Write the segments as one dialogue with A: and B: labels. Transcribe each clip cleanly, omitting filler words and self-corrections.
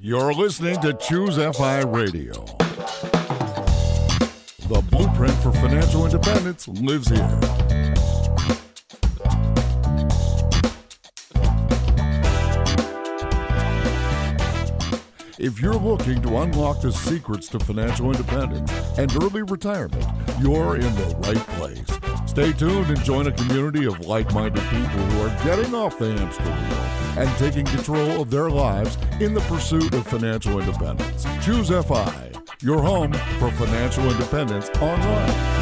A: You're listening to ChooseFI Radio. The blueprint for financial independence lives here. If you're looking to unlock the secrets to financial independence and early retirement, you're in the right place. Stay tuned and join a community of like-minded people who are getting off the hamster wheel and taking control of their lives in the pursuit of financial independence. ChooseFI, your home for financial independence online.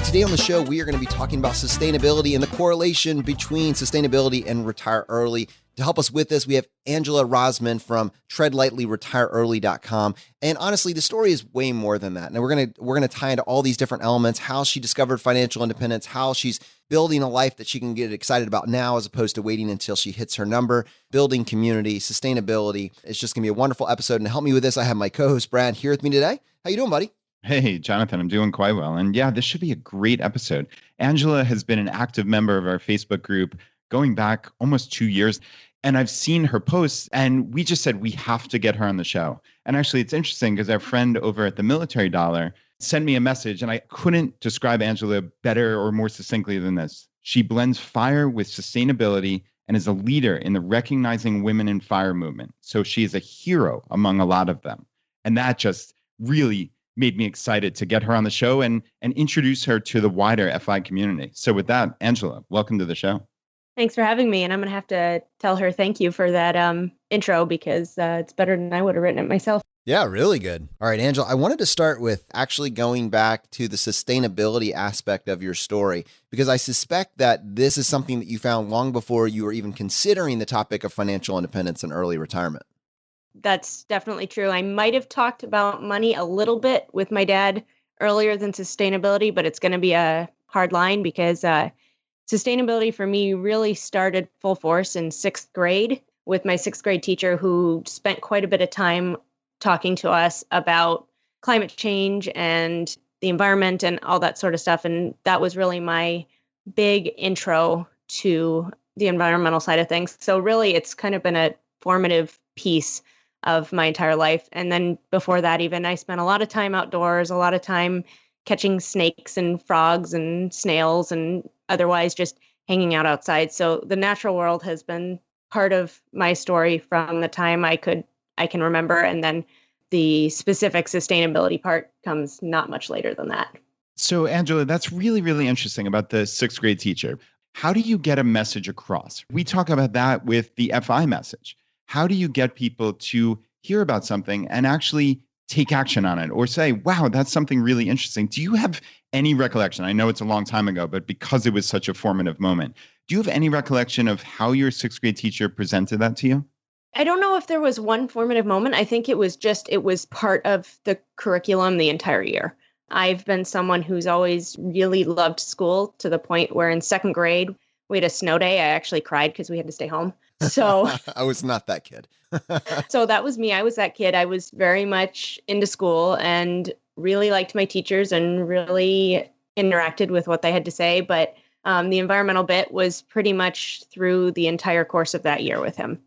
B: Today on the show, we are going to be talking about sustainability and the correlation between sustainability and retire early. To help us with this, we have Angela Rosman from treadlightly.retireearly.com. And honestly, the story is way more than that. And we're going to tie into all these different elements, how she discovered financial independence, how she's building a life that she can get excited about now as opposed to waiting until she hits her number, building community, sustainability. It's just going to be a wonderful episode. And to help me with this, I have my co-host Brad here with me today. How you doing, buddy?
C: Hey, Jonathan, I'm doing quite well. And yeah, this should be a great episode. Angela has been an active member of our Facebook group going back almost 2 years. And I've seen her posts, and we just said we have to get her on the show. And actually, it's interesting because our friend over at the Military Dollar sent me a message, and I couldn't describe Angela better or more succinctly than this. She blends fire with sustainability and is a leader in the Recognizing Women in Fire movement. So she is a hero among a lot of them. And that just really made me excited to get her on the show and introduce her to the wider FI community. So with that, Angela, welcome to the show.
D: Thanks for having me. And I'm going to have to tell her thank you for that intro because it's better than I would have written it myself.
B: Yeah, really good. All right, Angela, I wanted to start with actually going back to the sustainability aspect of your story, because I suspect that this is something that you found long before you were even considering the topic of financial independence and early retirement.
D: That's definitely true. I might have talked about money a little bit with my dad earlier than sustainability, but it's going to be a hard line because sustainability for me really started full force in sixth grade with my sixth grade teacher who spent quite a bit of time talking to us about climate change and the environment and all that sort of stuff. And that was really my big intro to the environmental side of things. So really, it's kind of been a formative piece of my entire life. And then before that, even I spent a lot of time outdoors, a lot of time catching snakes and frogs and snails and otherwise just hanging out outside. So the natural world has been part of my story from the time I can remember. And then the specific sustainability part comes not much later than that.
C: So Angela, that's really, really interesting about the sixth grade teacher. How do you get a message across? We talk about that with the FI message. How do you get people to hear about something and actually take action on it or say, wow, that's something really interesting? Do you have any recollection? I know it's a long time ago, but because it was such a formative moment, do you have any recollection of how your sixth grade teacher presented that to you?
D: I don't know if there was one formative moment. I think it was part of the curriculum the entire year. I've been someone who's always really loved school to the point where in second grade, we had a snow day. I actually cried because we had to stay home. So
B: I was not that kid.
D: So that was me. I was that kid. I was very much into school and really liked my teachers and really interacted with what they had to say. But the environmental bit was pretty much through the entire course of that year with him.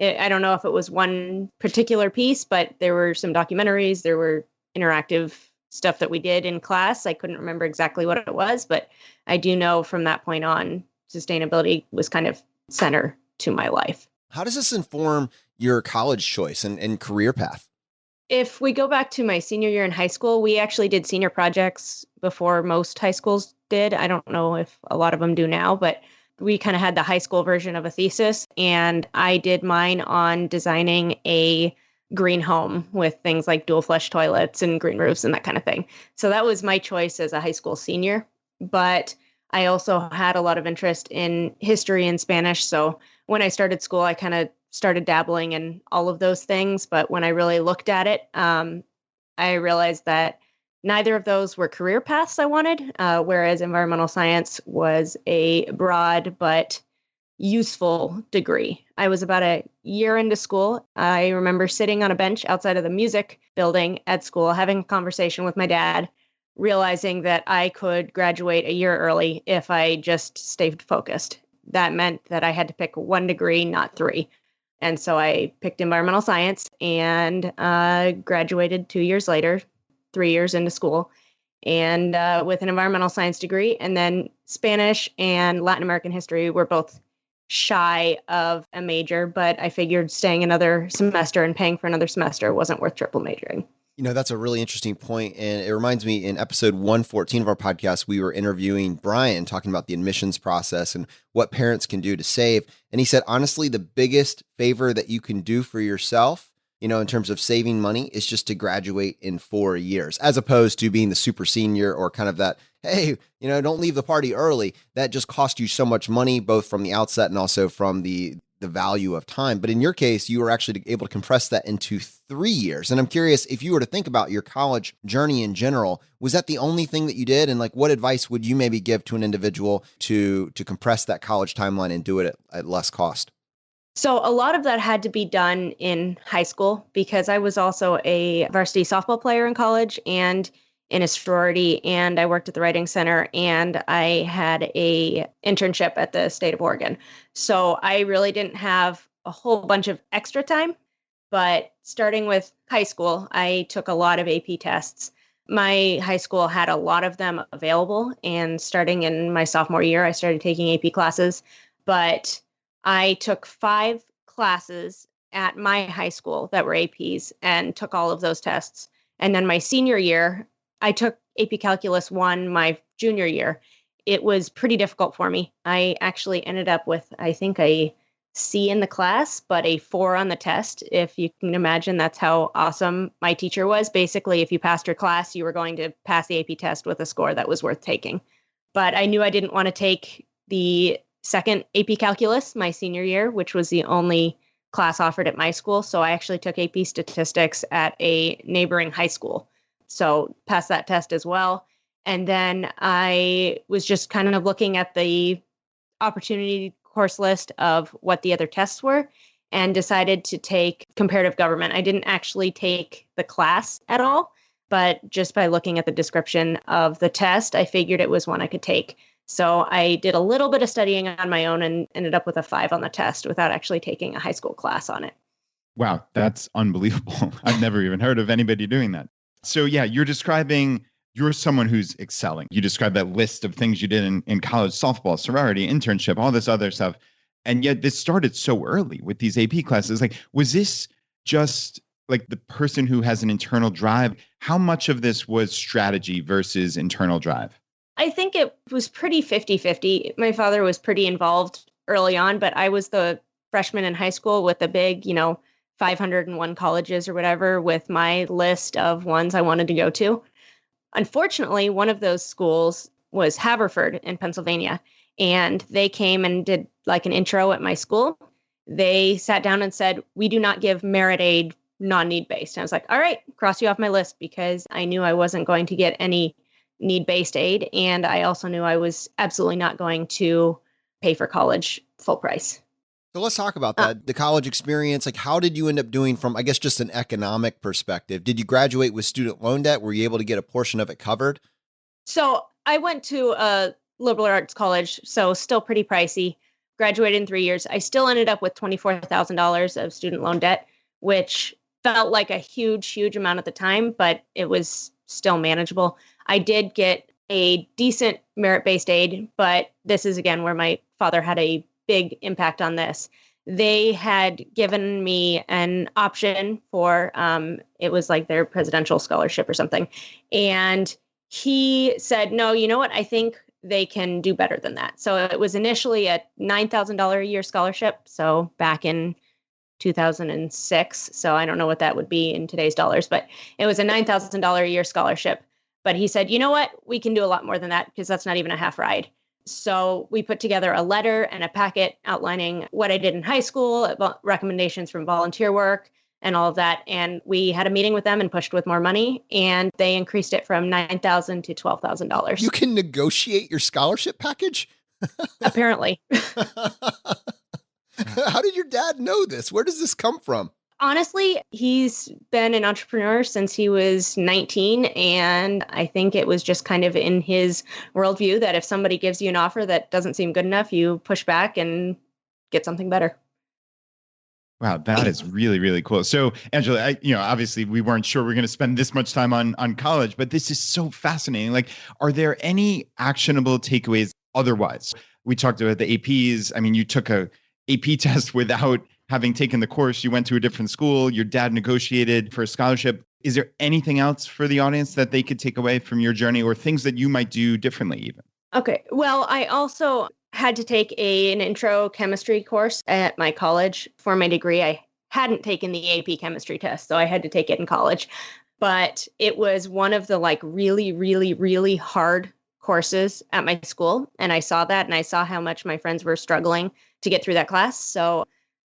D: I don't know if it was one particular piece, but there were some documentaries, there were interactive stuff that we did in class. I couldn't remember exactly what it was, but I do know from that point on, sustainability was kind of center to my life.
B: How does this inform your college choice and career path?
D: If we go back to my senior year in high school, we actually did senior projects before most high schools did. I don't know if a lot of them do now, but we kind of had the high school version of a thesis. And I did mine on designing a green home with things like dual flush toilets and green roofs and that kind of thing. So that was my choice as a high school senior. But I also had a lot of interest in history and Spanish. So when I started school, I kind of started dabbling in all of those things. But when I really looked at it, I realized that neither of those were career paths I wanted, whereas environmental science was a broad but useful degree. I was about a year into school. I remember sitting on a bench outside of the music building at school, having a conversation with my dad, realizing that I could graduate a year early if I just stayed focused. That meant that I had to pick one degree, not three. And so I picked environmental science and graduated 2 years later, 3 years into school, and with an environmental science degree. And then Spanish and Latin American history were both shy of a major, but I figured staying another semester and paying for another semester wasn't worth triple majoring.
B: That's a really interesting point. And it reminds me, in episode 114 of our podcast, we were interviewing Brian talking about the admissions process and what parents can do to save. And he said, honestly, the biggest favor that you can do for yourself, in terms of saving money, is just to graduate in 4 years, as opposed to being the super senior or kind of that, hey, don't leave the party early. That just cost you so much money, both from the outset and also from the value of time. But in your case, you were actually able to compress that into 3 years. And I'm curious, if you were to think about your college journey in general, was that the only thing that you did? And what advice would you maybe give to an individual to compress that college timeline and do it at less cost?
D: So a lot of that had to be done in high school because I was also a varsity softball player in college and in a sorority, and I worked at the Writing Center, and I had a internship at the state of Oregon. So I really didn't have a whole bunch of extra time, but starting with high school, I took a lot of AP tests. My high school had a lot of them available, and starting in my sophomore year, I started taking AP classes, but I took 5 classes at my high school that were APs and took all of those tests. And then my senior year, I took AP Calculus 1 my junior year. It was pretty difficult for me. I actually ended up with, I think, a C in the class, but a 4 on the test. If you can imagine, that's how awesome my teacher was. Basically, if you passed your class, you were going to pass the AP test with a score that was worth taking. But I knew I didn't want to take the second AP Calculus my senior year, which was the only class offered at my school. So I actually took AP Statistics at a neighboring high school. So passed that test as well. And then I was just kind of looking at the opportunity course list of what the other tests were and decided to take comparative government. I didn't actually take the class at all, but just by looking at the description of the test, I figured it was one I could take. So I did a little bit of studying on my own and ended up with a 5 on the test without actually taking a high school class on it.
C: Wow, that's unbelievable. I've never even heard of anybody doing that. So yeah, you're someone who's excelling. You described that list of things you did in college: softball, sorority, internship, all this other stuff. And yet this started so early with these AP classes. Was this just the person who has an internal drive? How much of this was strategy versus internal drive?
D: I think it was pretty 50-50. My father was pretty involved early on, but I was the freshman in high school with the big, 501 colleges or whatever with my list of ones I wanted to go to. Unfortunately, one of those schools was Haverford in Pennsylvania, and they came and did an intro at my school. They sat down and said, "We do not give merit aid non-need based." And I was like, all right, cross you off my list, because I knew I wasn't going to get any need-based aid. And I also knew I was absolutely not going to pay for college full price.
B: So let's talk about that. The college experience, how did you end up doing from, I guess, just an economic perspective? Did you graduate with student loan debt? Were you able to get a portion of it covered?
D: So I went to a liberal arts college, so still pretty pricey. Graduated in 3 years. I still ended up with $24,000 of student loan debt, which felt like a huge, huge amount at the time, but it was still manageable. I did get a decent merit-based aid, but this is, again, where my father had a big impact on this. They had given me an option for, it was their presidential scholarship or something. And he said, no, you know what? I think they can do better than that. So it was initially a $9,000 a year scholarship. So back in 2006. So I don't know what that would be in today's dollars, but it was a $9,000 a year scholarship. But he said, you know what? We can do a lot more than that, because that's not even a half ride. So we put together a letter and a packet outlining what I did in high school, recommendations from volunteer work and all of that. And we had a meeting with them and pushed with more money, and they increased it from $9,000 to $12,000.
B: You can negotiate your scholarship package?
D: Apparently.
B: How did your dad know this? Where does this come from?
D: Honestly, he's been an entrepreneur since he was 19. And I think it was just kind of in his worldview that if somebody gives you an offer that doesn't seem good enough, you push back and get something better.
C: Wow, that is really, really cool. So, Angela, obviously we weren't sure we are going to spend this much time on college, but this is so fascinating. Like, are there any actionable takeaways otherwise? We talked about the APs. I mean, you took a AP test without having taken the course. You went to a different school. Your dad negotiated for a scholarship. Is there anything else for the audience that they could take away from your journey, or things that you might do differently even?
D: Okay. Well, I also had to take an intro chemistry course at my college for my degree. I hadn't taken the AP chemistry test, so I had to take it in college. But it was one of the really, really, really hard courses at my school. And I saw that, and I saw how much my friends were struggling to get through that class. So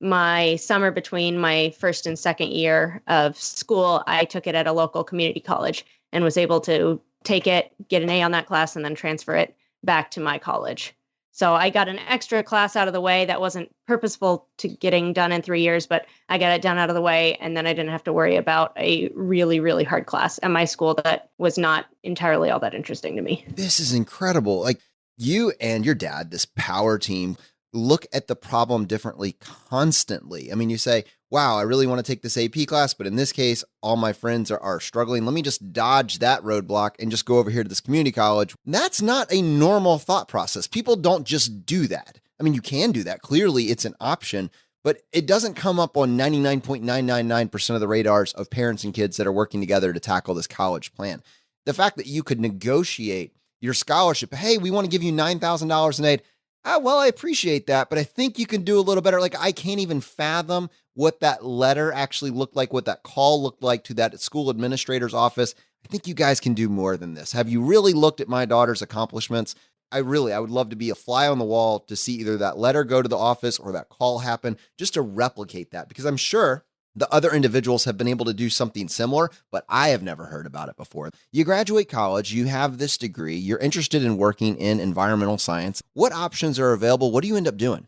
D: my summer between my first and second year of school, I took it at a local community college and was able to take it, get an A on that class, and then transfer it back to my college. So I got an extra class out of the way that wasn't purposeful to getting done in 3 years, but I got it done out of the way. And then I didn't have to worry about a really, really hard class at my school that was not entirely all that interesting to me.
B: This is incredible. Like, you and your dad, this power team, look at the problem differently constantly. I mean, you say, wow, I really want to take this AP class, but in this case, all my friends are struggling. Let me just dodge that roadblock and just go over here to this community college. That's not a normal thought process. People don't just do that. I mean, you can do that. Clearly, it's an option, but it doesn't come up on 99.999% of the radars of parents and kids that are working together to tackle this college plan. The fact that you could negotiate your scholarship, hey, we want to give you $9,000 in aid. Well, I appreciate that, but I think you can do a little better. Like, I can't even fathom what that letter actually looked like, what that call looked like to that school administrator's office. I think you guys can do more than this. Have you really looked at my daughter's accomplishments? I would love to be a fly on the wall to see either that letter go to the office or that call happen, just to replicate that, because I'm sure the other individuals have been able to do something similar, but I have never heard about it before. You graduate college, you have this degree, you're interested in working in environmental science. What options are available? What do you end up doing?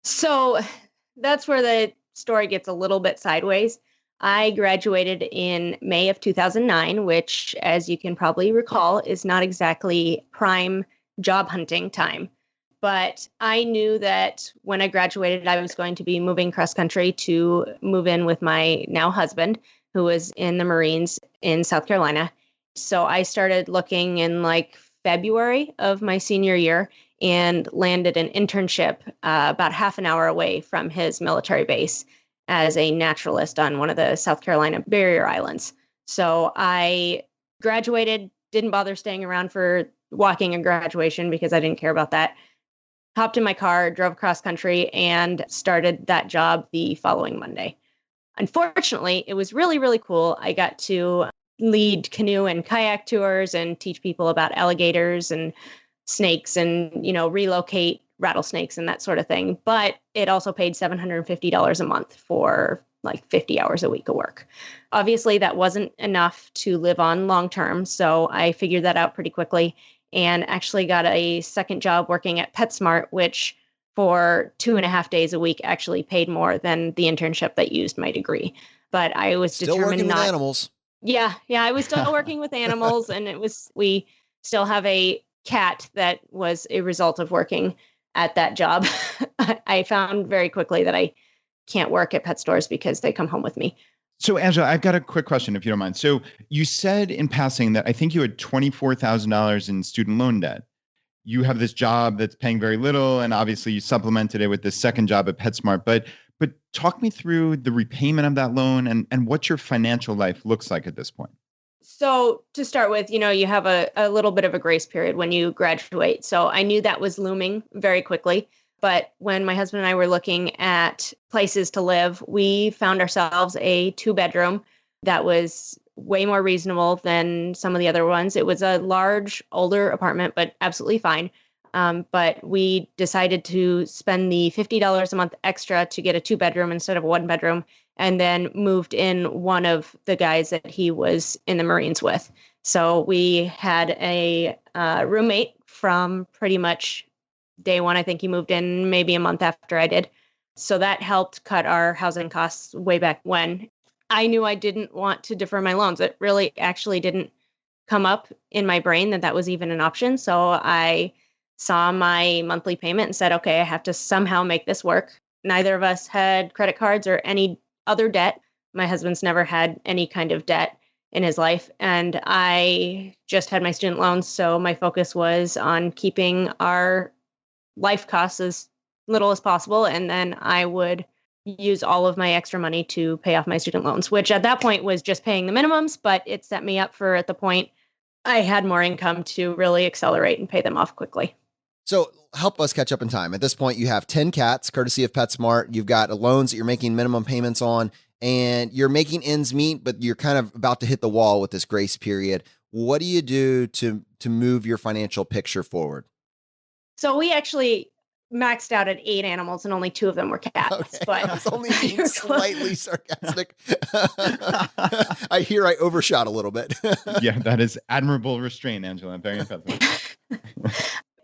D: So that's where the story gets a little bit sideways. I graduated in May of 2009, which, as you can probably recall, is not exactly prime job hunting time. But I knew that when I graduated, I was going to be moving cross country to move in with my now husband, who was in the Marines in South Carolina. So I started looking in February of my senior year and landed an internship about half an hour away from his military base as a naturalist on one of the South Carolina barrier islands. So I graduated, didn't bother staying around for walking and graduation because I didn't care about that. Hopped in my car, drove cross country, and started that job the following Monday. Unfortunately, it was really, really cool. I got to lead canoe and kayak tours and teach people about alligators and snakes and, relocate rattlesnakes and that sort of thing. But it also paid $750 a month for 50 hours a week of work. Obviously, that wasn't enough to live on long term. So I figured that out pretty quickly and actually got a second job working at PetSmart, which for 2.5 days a week actually paid more than the internship that used my degree. But I was
B: still
D: determined
B: working
D: not.
B: With animals.
D: Yeah, I was still working with animals, and we still have a cat that was a result of working at that job. I found very quickly that I can't work at pet stores because they come home with me.
C: So, Angela, I've got a quick question, if you don't mind. So you said in passing that I think you had $24,000 in student loan debt. You have this job that's paying very little, and obviously you supplemented it with this second job at PetSmart. But talk me through the repayment of that loan and what your financial life looks like at this point.
D: So to start with, you have a little bit of a grace period when you graduate. So I knew that was looming very quickly. But when my husband and I were looking at places to live, we found ourselves a 2-bedroom that was way more reasonable than some of the other ones. It was a large, older apartment, but absolutely fine. But we decided to spend the $50 a month extra to get a 2-bedroom instead of a 1-bedroom, and then moved in one of the guys that he was in the Marines with. So we had a roommate from pretty much day one. I think he moved in maybe a month after I did. So that helped cut our housing costs way back when. I knew I didn't want to defer my loans. It really actually didn't come up in my brain that was even an option. So I saw my monthly payment and said, okay, I have to somehow make this work. Neither of us had credit cards or any other debt. My husband's never had any kind of debt in his life. And I just had my student loans. So my focus was on keeping our life costs as little as possible. And then I would use all of my extra money to pay off my student loans, which at that point was just paying the minimums, but it set me up for, at the point, I had more income to really accelerate and pay them off quickly.
B: So help us catch up in time. At this point, you have 10 cats, courtesy of PetSmart. You've got loans that you're making minimum payments on, and you're making ends meet, but you're kind of about to hit the wall with this grace period. What do you do to move your financial picture forward?
D: So we actually maxed out at 8 animals, and only 2 of them were cats.
B: Okay.
D: But
B: I was only being slightly sarcastic. I hear I overshot a little bit.
C: Yeah, that is admirable restraint, Angela. Very impressive.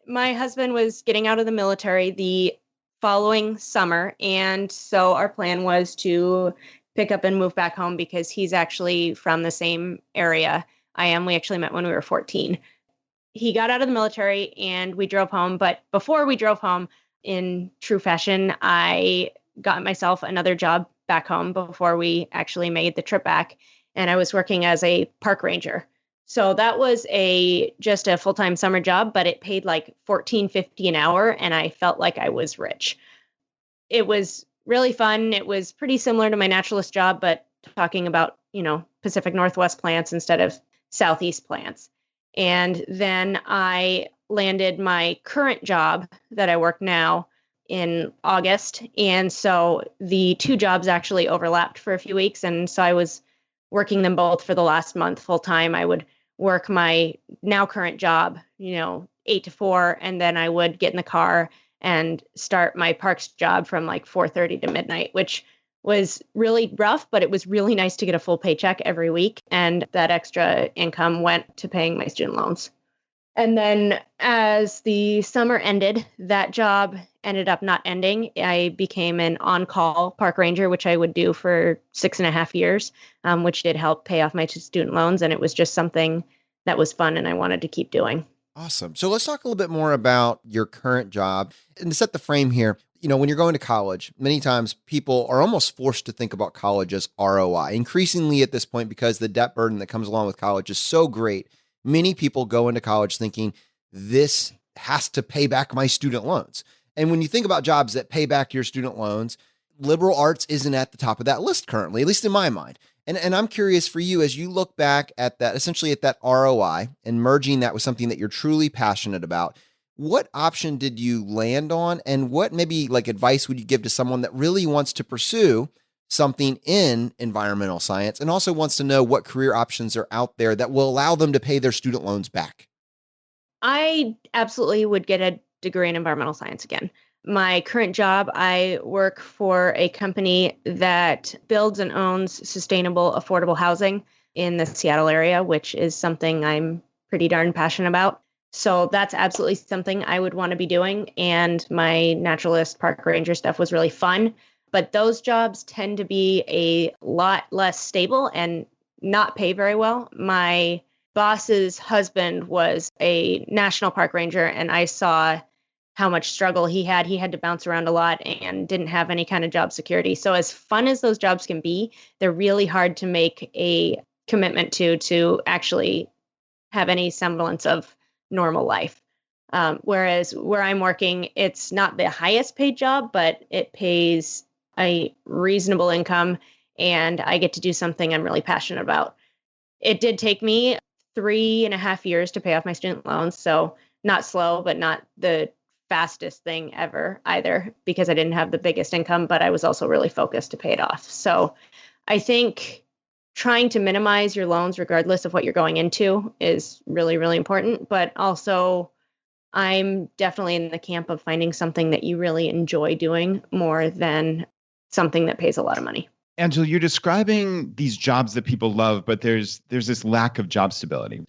D: My husband was getting out of the military the following summer, and so our plan was to pick up and move back home because he's actually from the same area I am. We actually met when we were 14. He got out of the military and we drove home. But before we drove home, in true fashion, I got myself another job back home before we actually made the trip back. And I was working as a park ranger. So that was just a full-time summer job, but it paid like $14.50 an hour. And I felt like I was rich. It was really fun. It was pretty similar to my naturalist job, but talking about, Pacific Northwest plants instead of Southeast plants. And then I landed my current job that I work now in August. And so the 2 jobs actually overlapped for a few weeks. And so I was working them both for the last month full time. I would work my now current job, 8 to 4, and then I would get in the car and start my parks job from like 4:30 to midnight, which was really rough, but it was really nice to get a full paycheck every week. And that extra income went to paying my student loans. And then as the summer ended, that job ended up not ending. I became an on-call park ranger, which I would do for 6.5 years, which did help pay off my student loans. And it was just something that was fun and I wanted to keep doing.
B: Awesome. So let's talk a little bit more about your current job. And to set the frame here, when you're going to college, many times people are almost forced to think about college as ROI. Increasingly at this point, because the debt burden that comes along with college is so great, many people go into college thinking this has to pay back my student loans. And when you think about jobs that pay back your student loans, liberal arts isn't at the top of that list currently, at least in my mind. And I'm curious for you, as you look back at that, essentially at that ROI and merging that with something that you're truly passionate about, what option did you land on? And what maybe like advice would you give to someone that really wants to pursue something in environmental science and also wants to know what career options are out there that will allow them to pay their student loans back?
D: I absolutely would get a degree in environmental science again. My current job, I work for a company that builds and owns sustainable, affordable housing in the Seattle area, which is something I'm pretty darn passionate about. So that's absolutely something I would want to be doing. And my naturalist park ranger stuff was really fun. But those jobs tend to be a lot less stable and not pay very well. My boss's husband was a national park ranger, and I saw how much struggle he had. He had to bounce around a lot and didn't have any kind of job security. So as fun as those jobs can be, they're really hard to make a commitment to actually have any semblance of normal life. Whereas where I'm working, it's not the highest paid job, but it pays a reasonable income and I get to do something I'm really passionate about. It did take me 3.5 years to pay off my student loans. So not slow, but not the fastest thing ever either, because I didn't have the biggest income, but I was also really focused to pay it off. So I think trying to minimize your loans, regardless of what you're going into, is really, really important. But also, I'm definitely in the camp of finding something that you really enjoy doing more than something that pays a lot of money.
C: Angela, you're describing these jobs that people love, but there's this lack of job stability.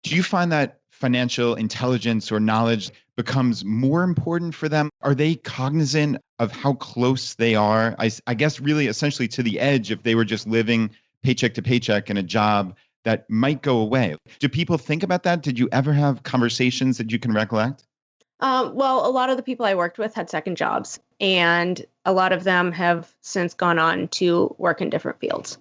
C: Do you find that financial intelligence or knowledge becomes more important for them? Are they cognizant of how close they are? I guess really essentially to the edge if they were just living paycheck to paycheck in a job that might go away. Do people think about that? Did you ever have conversations that you can recollect?
D: Well, a lot of the people I worked with had second jobs, and a lot of them have since gone on to work in different fields.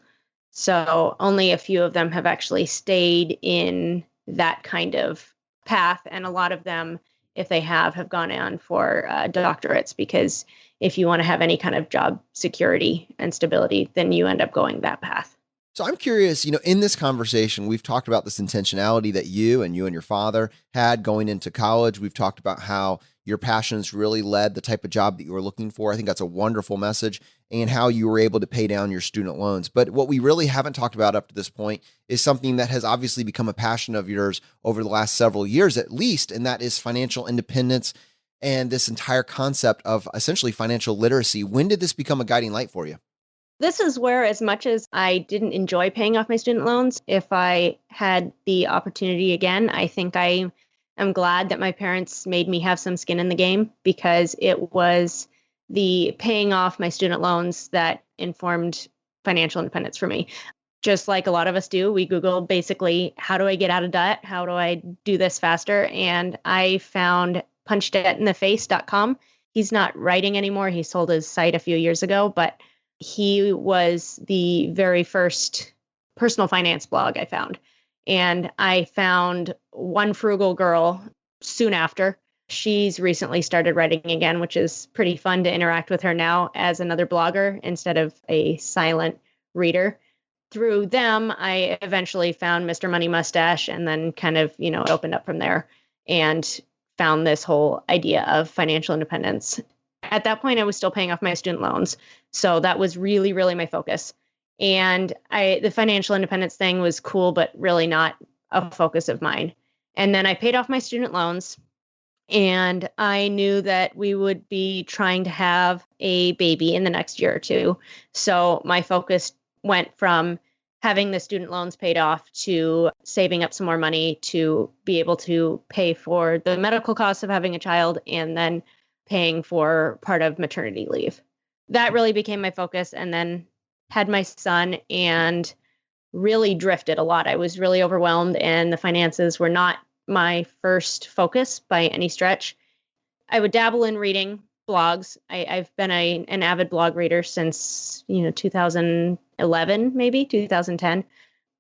D: So only a few of them have actually stayed in that kind of path. And a lot of them, if they have gone on for doctorates, because if you want to have any kind of job security and stability, then you end up going that path.
B: So I'm curious, in this conversation, we've talked about this intentionality that you and your father had going into college. We've talked about how your passions really led the type of job that you were looking for. I think that's a wonderful message, and how you were able to pay down your student loans. But what we really haven't talked about up to this point is something that has obviously become a passion of yours over the last several years, at least, and that is financial independence and this entire concept of essentially financial literacy. When did this become a guiding light for you?
D: This is where, as much as I didn't enjoy paying off my student loans, if I had the opportunity again, I think I am glad that my parents made me have some skin in the game, because it was the paying off my student loans that informed financial independence for me. Just like a lot of us do, we Google basically, how do I get out of debt? How do I do this faster? And I found punchdebt-in-the-face.com. He's not writing anymore. He sold his site a few years ago, but he was the very first personal finance blog I found. And I found One Frugal Girl soon after. She's recently started writing again, which is pretty fun to interact with her now as another blogger instead of a silent reader. Through them, I eventually found Mr. Money Mustache, and then kind of, opened up from there and found this whole idea of financial independence. At that point, I was still paying off my student loans. So that was really, really my focus. And the financial independence thing was cool, but really not a focus of mine. And then I paid off my student loans, and I knew that we would be trying to have a baby in the next year or two. So my focus went from having the student loans paid off to saving up some more money to be able to pay for the medical costs of having a child, and then paying for part of maternity leave. That really became my focus, and then had my son and really drifted a lot. I was really overwhelmed, and the finances were not my first focus by any stretch. I would dabble in reading blogs. I've been an avid blog reader since 2011, maybe 2010,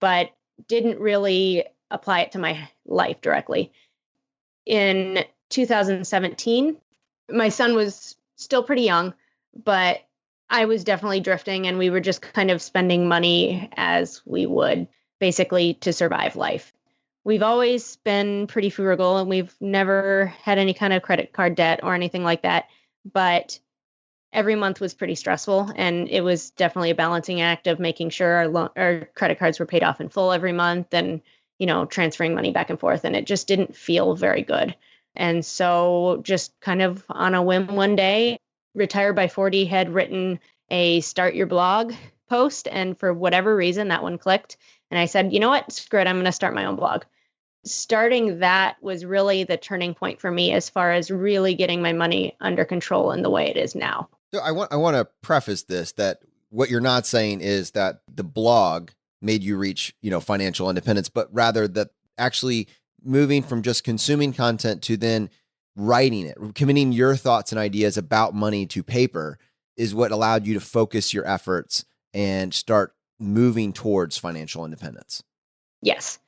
D: but didn't really apply it to my life directly. In 2017, my son was still pretty young, but I was definitely drifting, and we were just kind of spending money as we would, basically to survive life. We've always been pretty frugal, and we've never had any kind of credit card debt or anything like that. But every month was pretty stressful, and it was definitely a balancing act of making sure our credit cards were paid off in full every month, and transferring money back and forth. And it just didn't feel very good. And so just kind of on a whim one day, Retire by 40 had written a start your blog post. And for whatever reason, that one clicked. And I said, you know what, screw it, I'm going to start my own blog. Starting that was really the turning point for me as far as really getting my money under control in the way it is now.
B: So I want to preface this, that what you're not saying is that the blog made you reach, financial independence, but rather that actually moving from just consuming content to then writing it, committing your thoughts and ideas about money to paper is what allowed you to focus your efforts and start moving towards financial independence.
D: Yes.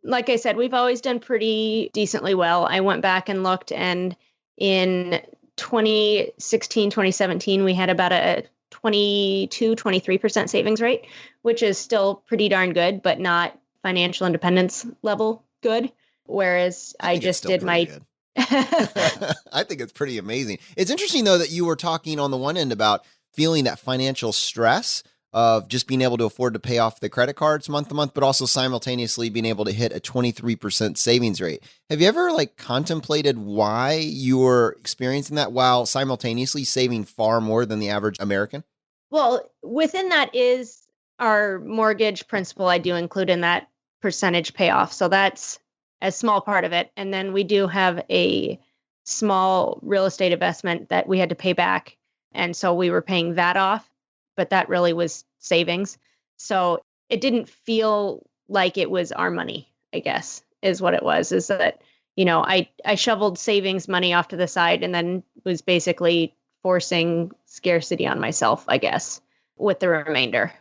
D: Like I said, we've always done pretty decently well. I went back and looked, and in 2016, 2017, we had about a 23% savings rate, which is still pretty darn good, but not financial independence level good. Whereas I just did my...
B: I think it's pretty amazing. It's interesting, though, that you were talking on the one end about feeling that financial stress of just being able to afford to pay off the credit cards month to month, but also simultaneously being able to hit a 23% savings rate. Have you ever contemplated why you were experiencing that while simultaneously saving far more than the average American?
D: Well, within that is our mortgage principal. I do include in that percentage payoff. So that's a small part of it. And then we do have a small real estate investment that we had to pay back. And so we were paying that off, but that really was savings. So it didn't feel like it was our money, I guess, is what it was, is that, I shoveled savings money off to the side and then was basically forcing scarcity on myself, I guess, with the remainder.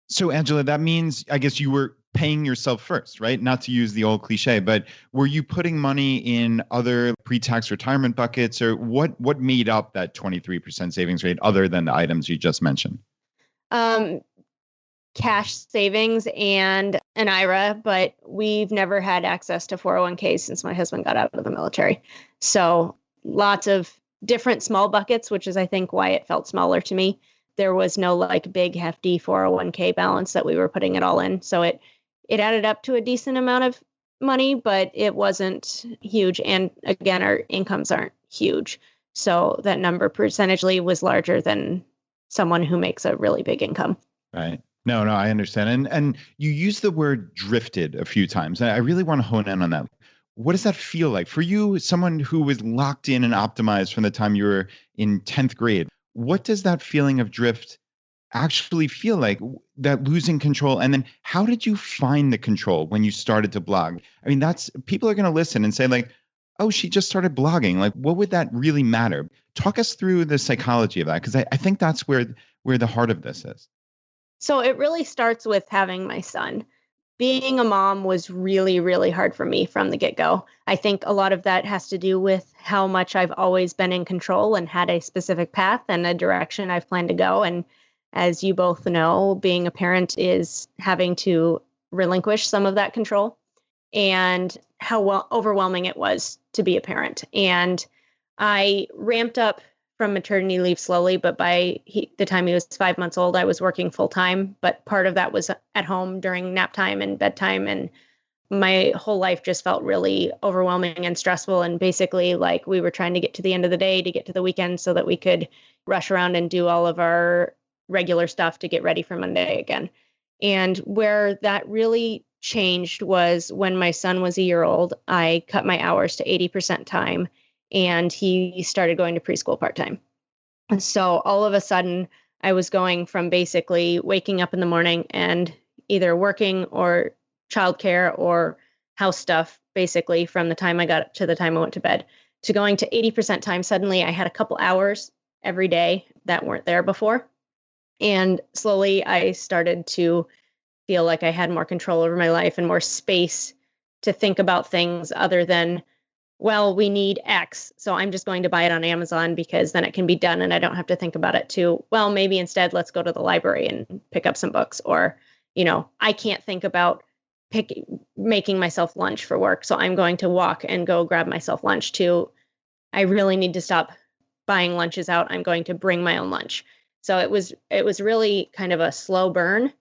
C: So, Angela, that means, I guess you were paying yourself first, right? Not to use the old cliche, but were you putting money in other pre-tax retirement buckets, or what made up that 23% savings rate other than the items you just mentioned?
D: Cash savings and an IRA, but we've never had access to 401k since my husband got out of the military. So lots of different small buckets, which is, I think, why it felt smaller to me. There was no like big hefty 401k balance that we were putting it all in. So it added up to a decent amount of money, but it wasn't huge. And again, our incomes aren't huge. So that number percentagely was larger than someone who makes a really big income.
C: Right. No, I understand. And you used the word drifted a few times. And I really want to hone in on that. What does that feel like for you, someone who was locked in and optimized from the time you were in 10th grade? What does that feeling of drift actually feel like, that losing control? And then how did you find the control when you started to blog? I mean, people are going to listen and say like, oh, she just started blogging. Like, what would that really matter? Talk us through the psychology of that, because I think that's where the heart of this is.
D: So it really starts with having my son. Being a mom was really, really hard for me from the get-go. I think a lot of that has to do with how much I've always been in control and had a specific path and a direction I've planned to go. And as you both know, being a parent is having to relinquish some of that control, and how overwhelming it was to be a parent. And I ramped up from maternity leave slowly, but by the time he was 5 months old, I was working full time. But part of that was at home during nap time and bedtime. And my whole life just felt really overwhelming and stressful. And basically, like, we were trying to get to the end of the day, to get to the weekend so that we could rush around and do all of our regular stuff to get ready for Monday again. And where that really changed was when my son was a year old. I cut my hours to 80% time, and he started going to preschool part-time. And so all of a sudden, I was going from basically waking up in the morning and either working or childcare or house stuff, basically from the time I got up to the time I went to bed, to going to 80% time. Suddenly, I had a couple hours every day that weren't there before. And slowly, I started to feel like I had more control over my life and more space to think about things other than, well, we need X, so I'm just going to buy it on Amazon because then it can be done and I don't have to think about it too. Well, maybe instead let's go to the library and pick up some books. Or, I can't think about making myself lunch for work, so I'm going to walk and go grab myself lunch too. I really need to stop buying lunches out. I'm going to bring my own lunch. So it was really kind of a slow burn.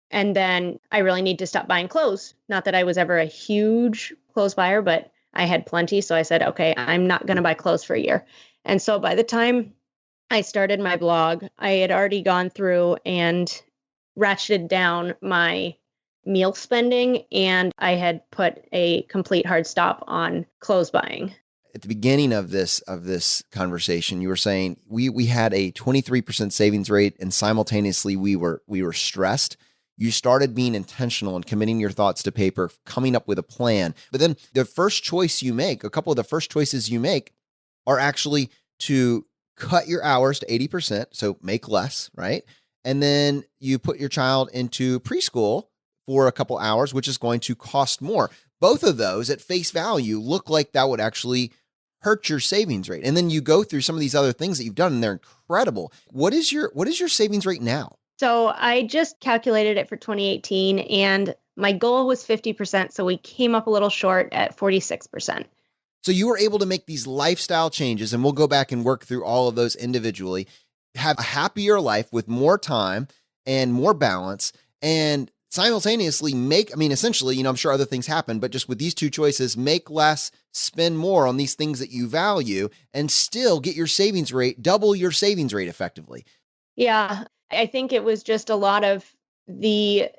D: And then I really need to stop buying clothes. Not that I was ever a huge clothes buyer, but I had plenty. So I said, okay, I'm not going to buy clothes for a year. And so by the time I started my blog, I had already gone through and ratcheted down my meal spending, and I had put a complete hard stop on clothes buying.
B: At the beginning of this conversation, you were saying we had a 23% savings rate, and simultaneously we were stressed. You started being intentional and committing your thoughts to paper, coming up with a plan. But then the first choice you make, a couple of the first choices you make, are actually to cut your hours to 80%, so make less, right? And then you put your child into preschool for a couple hours, which is going to cost more. Both of those at face value look like that would actually hurt your savings rate. And then you go through some of these other things that you've done, and they're incredible. What is your savings rate now?
D: So I just calculated it for 2018, and my goal was 50%. So we came up a little short at 46%.
B: So you were able to make these lifestyle changes, and we'll go back and work through all of those individually, have a happier life with more time and more balance, and simultaneously essentially, I'm sure other things happen, but just with these two choices, make less, spend more on these things that you value, and still get your savings rate, double your savings rate effectively.
D: Yeah, I think it was just a lot of the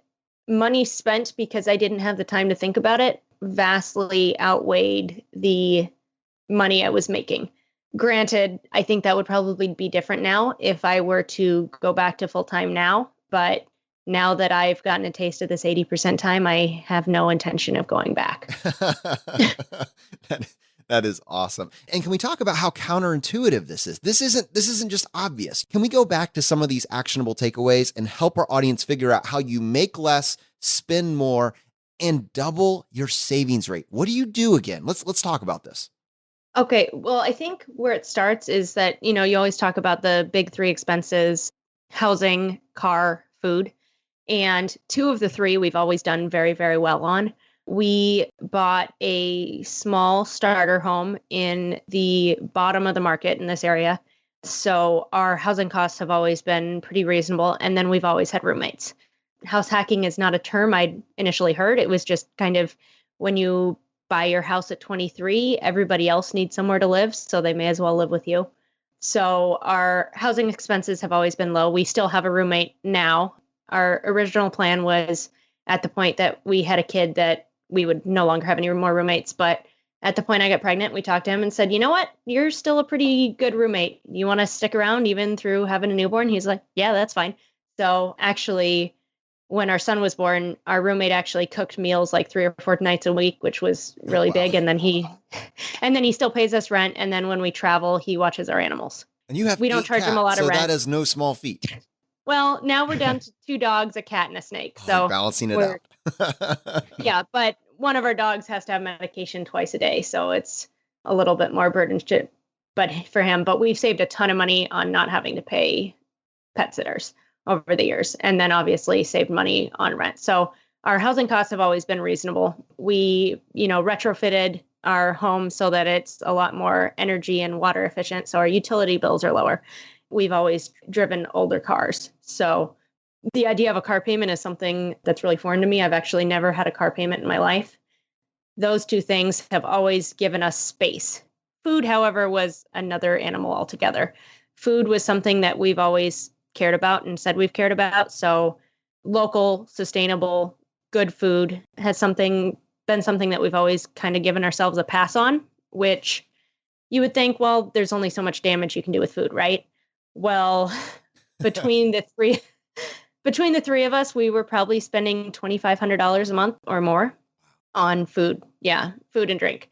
D: money spent because I didn't have the time to think about it, vastly outweighed the money I was making. Granted, I think that would probably be different now if I were to go back to full time now. But now that I've gotten a taste of this 80% time, I have no intention of going back.
B: That is awesome. And can we talk about how counterintuitive this is? This isn't just obvious. Can we go back to some of these actionable takeaways and help our audience figure out how you make less, spend more, and double your savings rate? What do you do again? Let's talk about this.
D: Okay. Well, I think where it starts is that, you always talk about the big three expenses: housing, car, food. And two of the three we've always done very, very well on. We bought a small starter home in the bottom of the market in this area. So our housing costs have always been pretty reasonable. And then we've always had roommates. House hacking is not a term I'd initially heard. It was just kind of when you buy your house at 23, everybody else needs somewhere to live, so they may as well live with you. So our housing expenses have always been low. We still have a roommate now. Our original plan was at the point that we had a kid that we would no longer have any more roommates. But at the point I got pregnant, we talked to him and said, you know what? You're still a pretty good roommate. You want to stick around even through having a newborn? He's like, yeah, that's fine. So actually, when our son was born, our roommate actually cooked meals like 3 or 4 nights a week, which was really big. And then he still pays us rent. And then when we travel, he watches our animals.
B: And we
D: don't charge him a lot of rent.
B: So that is no small feat.
D: Well, now we're down to 2 dogs, a cat, and a snake. So
B: balancing it out.
D: Yeah, but one of our dogs has to have medication twice a day, so it's a little bit more burden for him. But we've saved a ton of money on not having to pay pet sitters over the years, and then obviously saved money on rent. So our housing costs have always been reasonable. We, retrofitted our home so that it's a lot more energy and water efficient, so our utility bills are lower. We've always driven older cars. So the idea of a car payment is something that's really foreign to me. I've actually never had a car payment in my life. Those two things have always given us space. Food, however, was another animal altogether. Food was something that we've always cared about and said we've cared about. So local, sustainable, good food has been something that we've always kind of given ourselves a pass on, which you would think, well, there's only so much damage you can do with food, right? Well, between the three of us, we were probably spending $2,500 a month or more on food. Yeah, food and drink.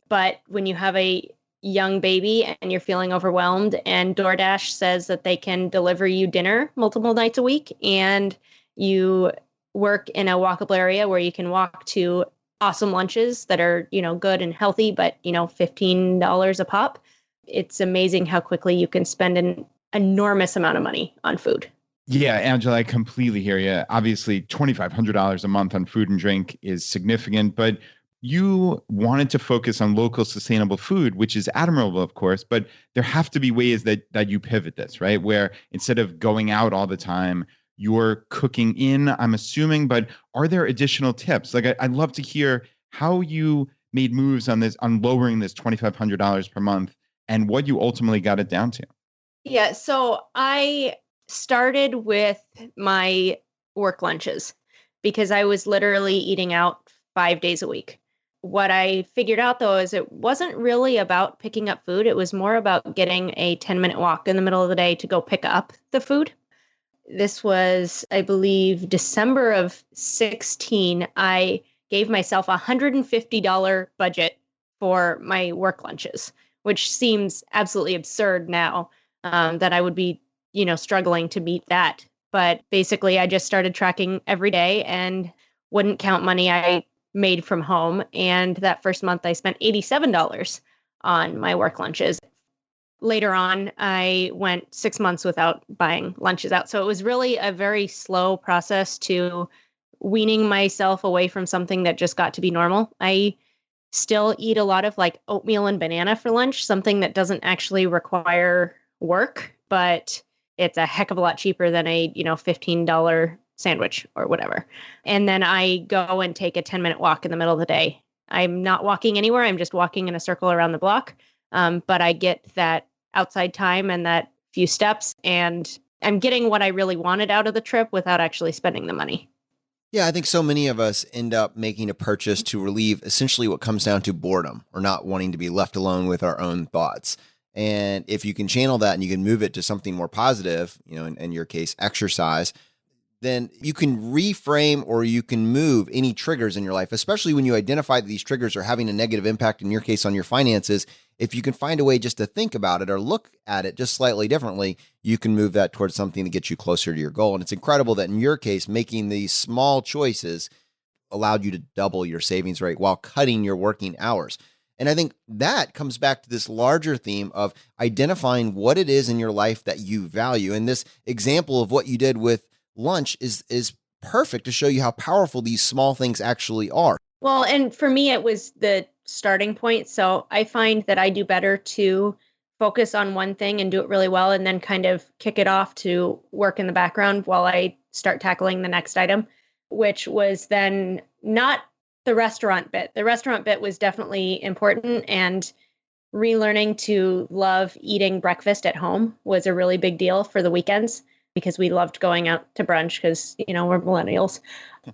D: But when you have a young baby and you're feeling overwhelmed and DoorDash says that they can deliver you dinner multiple nights a week, and you work in a walkable area where you can walk to awesome lunches that are, good and healthy, but, $15 a pop, it's amazing how quickly you can spend an enormous amount of money on food.
C: Yeah, Angela, I completely hear you. Obviously, $2,500 a month on food and drink is significant, but you wanted to focus on local sustainable food, which is admirable, of course, but there have to be ways that you pivot this, right? Where instead of going out all the time, you're cooking in, I'm assuming, but are there additional tips? Like, I'd love to hear how you made moves on lowering this $2,500 per month and what you ultimately got it down to.
D: Yeah, so I started with my work lunches because I was literally eating out 5 days a week. What I figured out, though, is it wasn't really about picking up food. It was more about getting a 10-minute walk in the middle of the day to go pick up the food. This was, I believe, December of 2016. I gave myself a $150 budget for my work lunches, which seems absolutely absurd now. That I would be, struggling to meet that. But basically, I just started tracking every day and wouldn't count money I made from home. And that first month, I spent $87 on my work lunches. Later on, I went 6 months without buying lunches out. So it was really a very slow process to weaning myself away from something that just got to be normal. I still eat a lot of like oatmeal and banana for lunch, something that doesn't actually require work, but it's a heck of a lot cheaper than a, $15 sandwich or whatever. And then I go and take a 10-minute walk in the middle of the day. I'm not walking anywhere. I'm just walking in a circle around the block. But I get that outside time and that few steps, and I'm getting what I really wanted out of the trip without actually spending the money.
B: Yeah, I think so many of us end up making a purchase to relieve essentially what comes down to boredom or not wanting to be left alone with our own thoughts. And if you can channel that and you can move it to something more positive, in your case, exercise, then you can reframe or you can move any triggers in your life, especially when you identify that these triggers are having a negative impact, in your case, on your finances. If you can find a way just to think about it or look at it just slightly differently, you can move that towards something that gets you closer to your goal. And it's incredible that in your case, making these small choices allowed you to double your savings rate while cutting your working hours. And I think that comes back to this larger theme of identifying what it is in your life that you value. And this example of what you did with lunch is perfect to show you how powerful these small things actually are.
D: Well, and for me, it was the starting point. So I find that I do better to focus on one thing and do it really well, and then kind of kick it off to work in the background while I start tackling the next item, which was then not the restaurant bit. The restaurant bit was definitely important, and relearning to love eating breakfast at home was a really big deal for the weekends, because we loved going out to brunch because, we're millennials.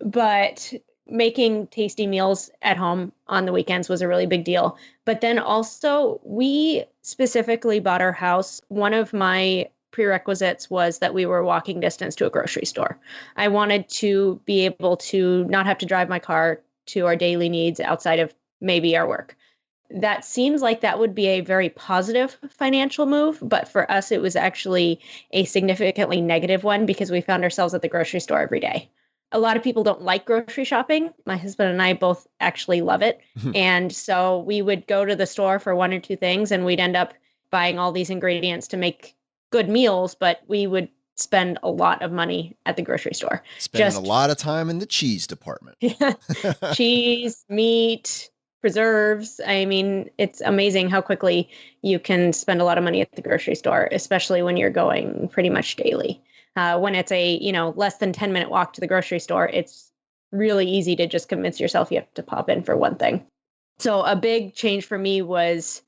D: But making tasty meals at home on the weekends was a really big deal. But then also, we specifically bought our house. One of my prerequisites was that we were walking distance to a grocery store. I wanted to be able to not have to drive my car to our daily needs outside of maybe our work. That seems like that would be a very positive financial move, but for us, it was actually a significantly negative one because we found ourselves at the grocery store every day. A lot of people don't like grocery shopping. My husband and I both actually love it. And so we would go to the store for one or two things, and we'd end up buying all these ingredients to make good meals, but we would spend a lot of money at the grocery store.
B: Spending a lot of time in the cheese department.
D: Cheese, meat, preserves. I mean, it's amazing how quickly you can spend a lot of money at the grocery store, especially when you're going pretty much daily. When it's a, less than 10-minute walk to the grocery store, it's really easy to just convince yourself you have to pop in for one thing. So a big change for me was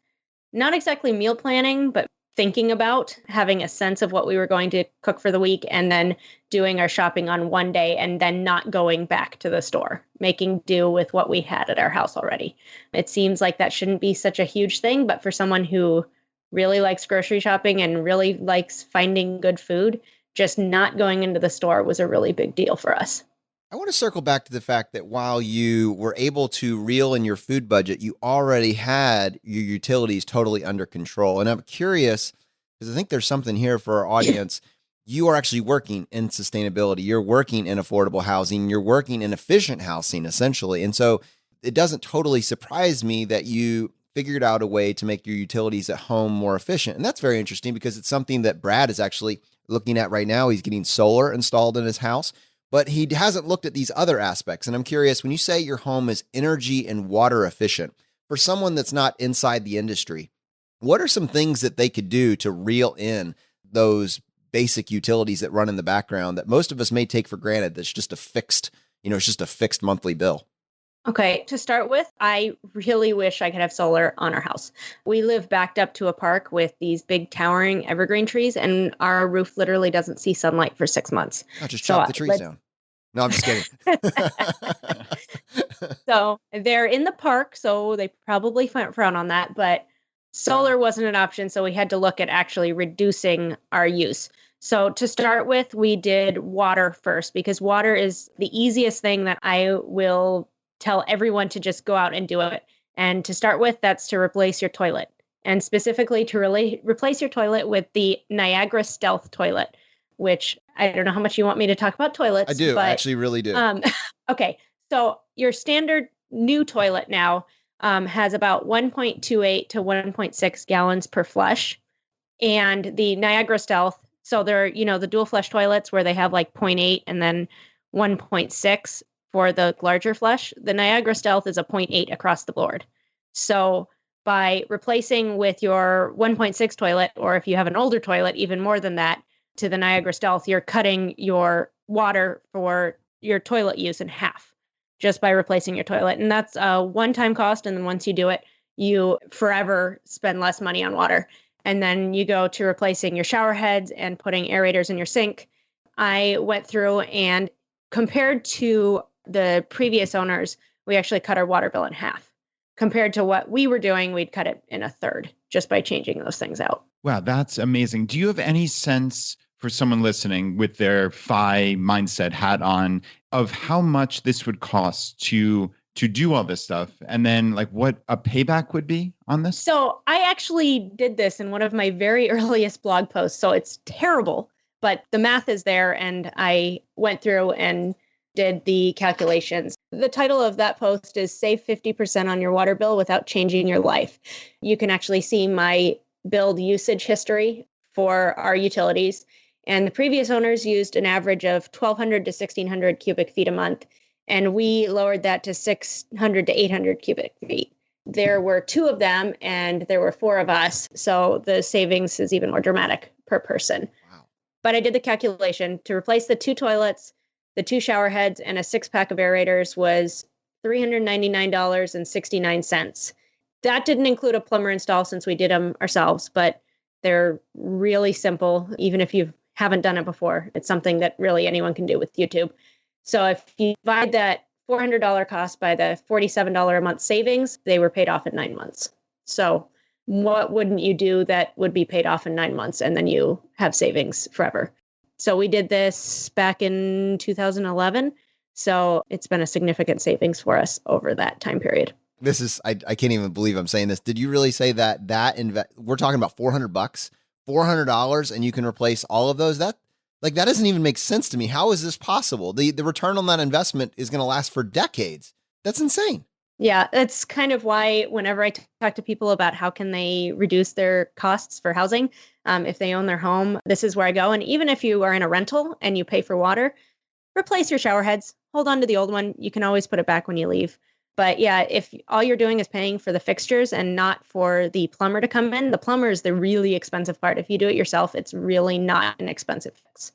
D: not exactly meal planning, but thinking about having a sense of what we were going to cook for the week, and then doing our shopping on one day and then not going back to the store, making do with what we had at our house already. It seems like that shouldn't be such a huge thing, but for someone who really likes grocery shopping and really likes finding good food, just not going into the store was a really big deal for us.
B: I want to circle back to the fact that while you were able to reel in your food budget, you already had your utilities totally under control. And I'm curious, because I think there's something here for our audience. You are actually working in sustainability. You're working in affordable housing. You're working in efficient housing, essentially. And so it doesn't totally surprise me that you figured out a way to make your utilities at home more efficient. And that's very interesting because it's something that Brad is actually looking at right now. He's getting solar installed in his house, but he hasn't looked at these other aspects. And I'm curious, when you say your home is energy and water efficient, for someone that's not inside the industry, what are some things that they could do to reel in those basic utilities that run in the background that most of us may take for granted? That's just a fixed, it's just a fixed monthly bill.
D: Okay, to start with, I really wish I could have solar on our house. We live backed up to a park with these big towering evergreen trees, and our roof literally doesn't see sunlight for 6 months.
B: I'll just chop the trees down. No, I'm just kidding.
D: So they're in the park, so they probably frown on that, but solar wasn't an option, so we had to look at actually reducing our use. So to start with, we did water first, because water is the easiest thing that I will tell everyone to just go out and do it. And to start with, that's to replace your toilet, and specifically to replace your toilet with the Niagara Stealth toilet, which I don't know how much you want me to talk about toilets.
B: I do.
D: But,
B: I actually really do.
D: Okay. So your standard new toilet now has about 1.28 to 1.6 gallons per flush. And the Niagara Stealth, so they're, the dual flush toilets where they have like 0.8 and then 1.6 for the larger flush. The Niagara Stealth is a 0.8 across the board. So by replacing with your 1.6 toilet, or if you have an older toilet, even more than that, to the Niagara Stealth, you're cutting your water for your toilet use in half just by replacing your toilet. And that's a one-time cost. And then once you do it, you forever spend less money on water. And then you go to replacing your shower heads and putting aerators in your sink. I went through and compared to the previous owners, we actually cut our water bill in half. Compared to what we were doing, we'd cut it in a third just by changing those things out.
C: Wow, that's amazing. Do you have any sense for someone listening with their FI mindset hat on of how much this would cost to do all this stuff, and then like what a payback would be on this?
D: So I actually did this in one of my very earliest blog posts. So it's terrible, but the math is there, and I went through and did the calculations. The title of that post is Save 50% on Your Water Bill Without Changing Your Life. You can actually see my build usage history for our utilities. And the previous owners used an average of 1,200 to 1,600 cubic feet a month. And we lowered that to 600 to 800 cubic feet. There were 2 of them and there were 4 of us. So the savings is even more dramatic per person.
B: Wow.
D: But I did the calculation to replace the 2 toilets, the 2 shower heads, and a 6-pack of aerators was $399.69. That didn't include a plumber install since we did them ourselves, but they're really simple. Even if you haven't done it before, it's something that really anyone can do with YouTube. So if you divide that $400 cost by the $47 a month savings, they were paid off in 9 months. So what wouldn't you do that would be paid off in 9 months and then you have savings forever? So we did this back in 2011. So it's been a significant savings for us over that time period.
B: This is, I can't even believe I'm saying this. Did you really say that we're talking about $400, $400 and you can replace all of those? That doesn't even make sense to me. How is this possible? The return on that investment is going to last for decades. That's insane.
D: Yeah, that's kind of why whenever I talk to people about how can they reduce their costs for housing, if they own their home, this is where I go. And even if you are in a rental and you pay for water, replace your shower heads. Hold on to the old one. You can always put it back when you leave. But yeah, if all you're doing is paying for the fixtures and not for the plumber to come in, the plumber is the really expensive part. If you do it yourself, it's really not an expensive fix.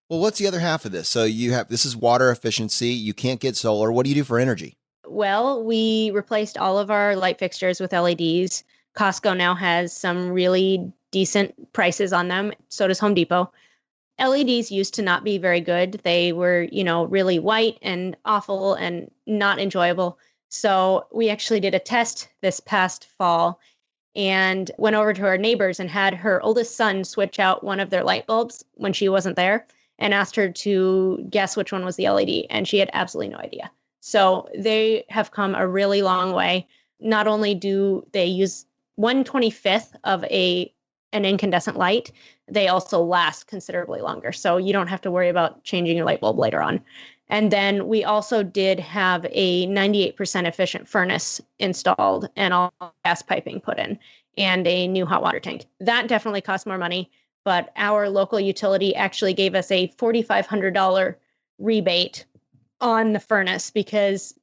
B: Well, what's the other half of this? So this is water efficiency. You can't get solar. What do you do for energy?
D: Well, we replaced all of our light fixtures with LEDs. Costco now has some really decent prices on them. So does Home Depot. LEDs used to not be very good. They were, really white and awful and not enjoyable. So we actually did a test this past fall and went over to our neighbors and had her oldest son switch out one of their light bulbs when she wasn't there and asked her to guess which one was the LED. And she had absolutely no idea. So they have come a really long way. Not only do they use 1/25th of an incandescent light, they also last considerably longer. So you don't have to worry about changing your light bulb later on. And then we also did have a 98% efficient furnace installed and all gas piping put in and a new hot water tank. That definitely cost more money, but our local utility actually gave us a $4,500 rebate on the furnace because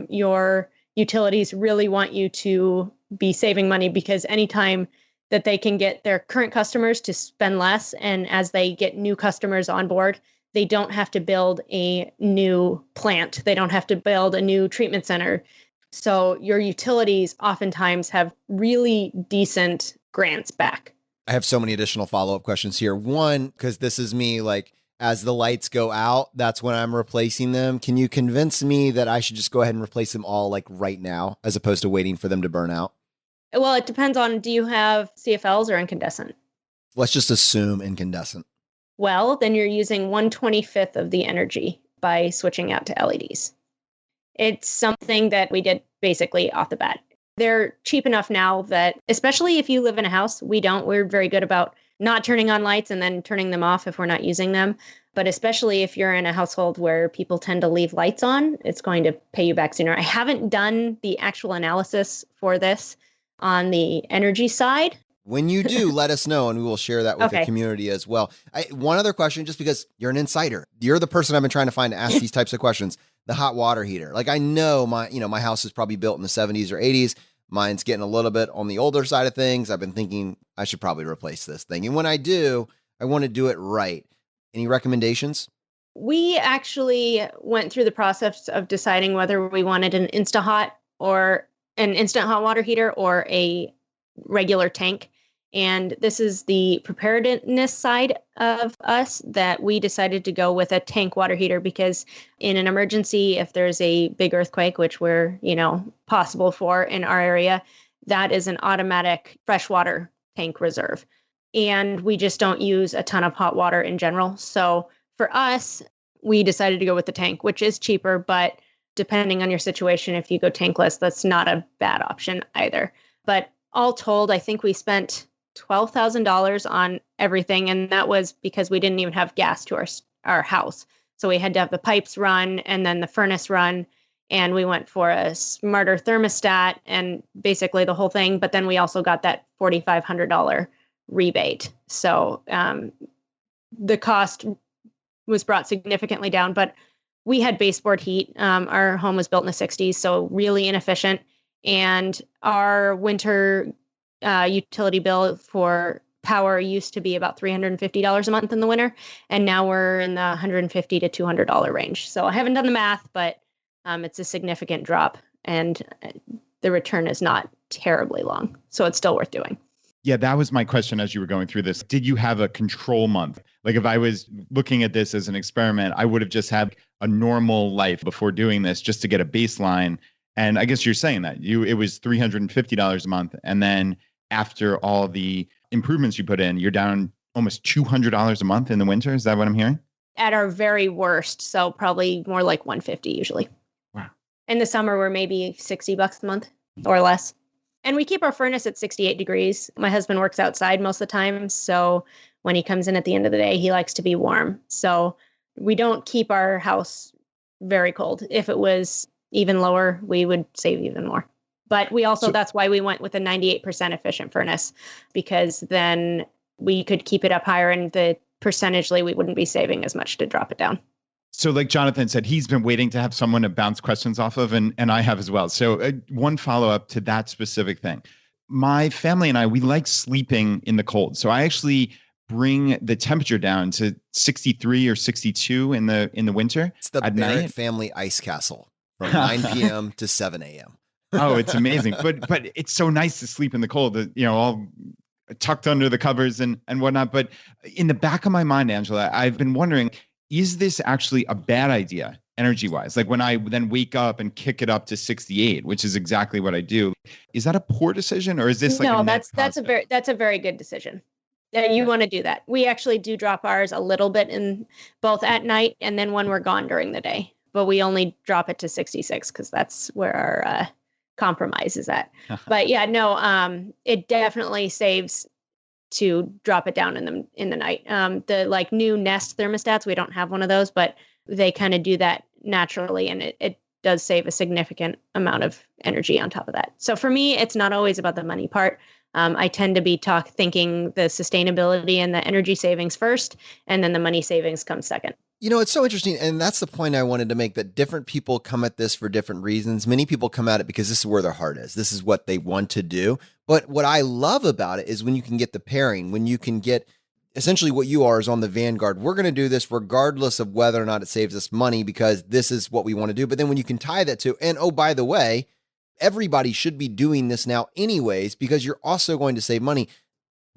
D: your utilities really want you to be saving money, because anytime that they can get their current customers to spend less, and as they get new customers on board, they don't have to build a new plant. They don't have to build a new treatment center. So your utilities oftentimes have really decent grants back.
B: I have so many additional follow-up questions here. One, because this is me, as the lights go out, that's when I'm replacing them. Can you convince me that I should just go ahead and replace them all right now, as opposed to waiting for them to burn out?
D: Well, it depends on, do you have CFLs or incandescent?
B: Let's just assume incandescent.
D: Well, then you're using 1/25th of the energy by switching out to LEDs. It's something that we did basically off the bat. They're cheap enough now that, especially if you live in a house, we're very good about not turning on lights and then turning them off if we're not using them. But especially if you're in a household where people tend to leave lights on, it's going to pay you back sooner. I haven't done the actual analysis for this on the energy side.
B: When you do, let us know, and we will share that with the community as well. One other question, just because you're an insider. You're the person I've been trying to find to ask these types of questions. The hot water heater. I know my house is probably built in the 70s or 80s. Mine's getting a little bit on the older side of things. I've been thinking I should probably replace this thing. And when I do, I want to do it right. Any recommendations?
D: We actually went through the process of deciding whether we wanted an instant hot water heater or a regular tank. And this is the preparedness side of us that we decided to go with a tank water heater because in an emergency, if there's a big earthquake, which we're, possible for in our area, that is an automatic freshwater tank reserve. And we just don't use a ton of hot water in general. So for us, we decided to go with the tank, which is cheaper, but depending on your situation, if you go tankless, that's not a bad option either. But all told, I think we spent $12,000 on everything. And that was because we didn't even have gas to our house. So we had to have the pipes run and then the furnace run. And we went for a smarter thermostat and basically the whole thing. But then we also got that $4,500 rebate. So the cost was brought significantly down, but we had baseboard heat. Our home was built in the 60s, so really inefficient. And our winter utility bill for power used to be about $350 a month in the winter. And now we're in the $150 to $200 range. So I haven't done the math, but it's a significant drop. And the return is not terribly long. So it's still worth doing.
C: Yeah, that was my question as you were going through this. Did you have a control month? Like if I was looking at this as an experiment, I would have just had a normal life before doing this just to get a baseline. And I guess you're saying that it was $350 a month. And then after all the improvements you put in, you're down almost $200 a month in the winter. Is that what I'm hearing?
D: At our very worst. So probably more like $150 usually.
C: Wow.
D: In the summer, we're maybe $60 a month or less. And we keep our furnace at 68 degrees. My husband works outside most of the time. So when he comes in at the end of the day, he likes to be warm. So we don't keep our house very cold. If it was even lower, we would save even more. But we also, that's why we went with a 98% efficient furnace, because then we could keep it up higher and percentagely we wouldn't be saving as much to drop it down.
C: So like Johnathan said, he's been waiting to have someone to bounce questions off of, and I have as well. So one follow-up to that specific thing. My family and I, we like sleeping in the cold. So I actually bring the temperature down to 63 or 62 in the winter.
B: It's the Barrett family ice castle from 9 p.m. to 7 a.m.
C: Oh, it's amazing. But it's so nice to sleep in the cold, all tucked under the covers and whatnot. But in the back of my mind, Angela, I've been wondering, is this actually a bad idea energy-wise? Like when I then wake up and kick it up to 68, which is exactly what I do. Is that a poor decision, or is this like
D: no? That's a very good decision. You want to do that. We actually do drop ours a little bit in both at night and then when we're gone during the day. But we only drop it to 66 because that's where our compromise is at. But yeah, no, it definitely saves to drop it down in the night. The like new Nest thermostats, we don't have one of those, but they kind of do that naturally, and it does save a significant amount of energy on top of that. So for me, it's not always about the money part. I tend to be thinking the sustainability and the energy savings first, and then the money savings comes second.
B: It's so interesting. And that's the point I wanted to make, that different people come at this for different reasons. Many people come at it because this is where their heart is. This is what they want to do. But what I love about it is when you can get the pairing, when you can get essentially what you are is on the vanguard. We're going to do this regardless of whether or not it saves us money because this is what we want to do. But then when you can tie that to, and oh, by the way, everybody should be doing this now anyways, because you're also going to save money.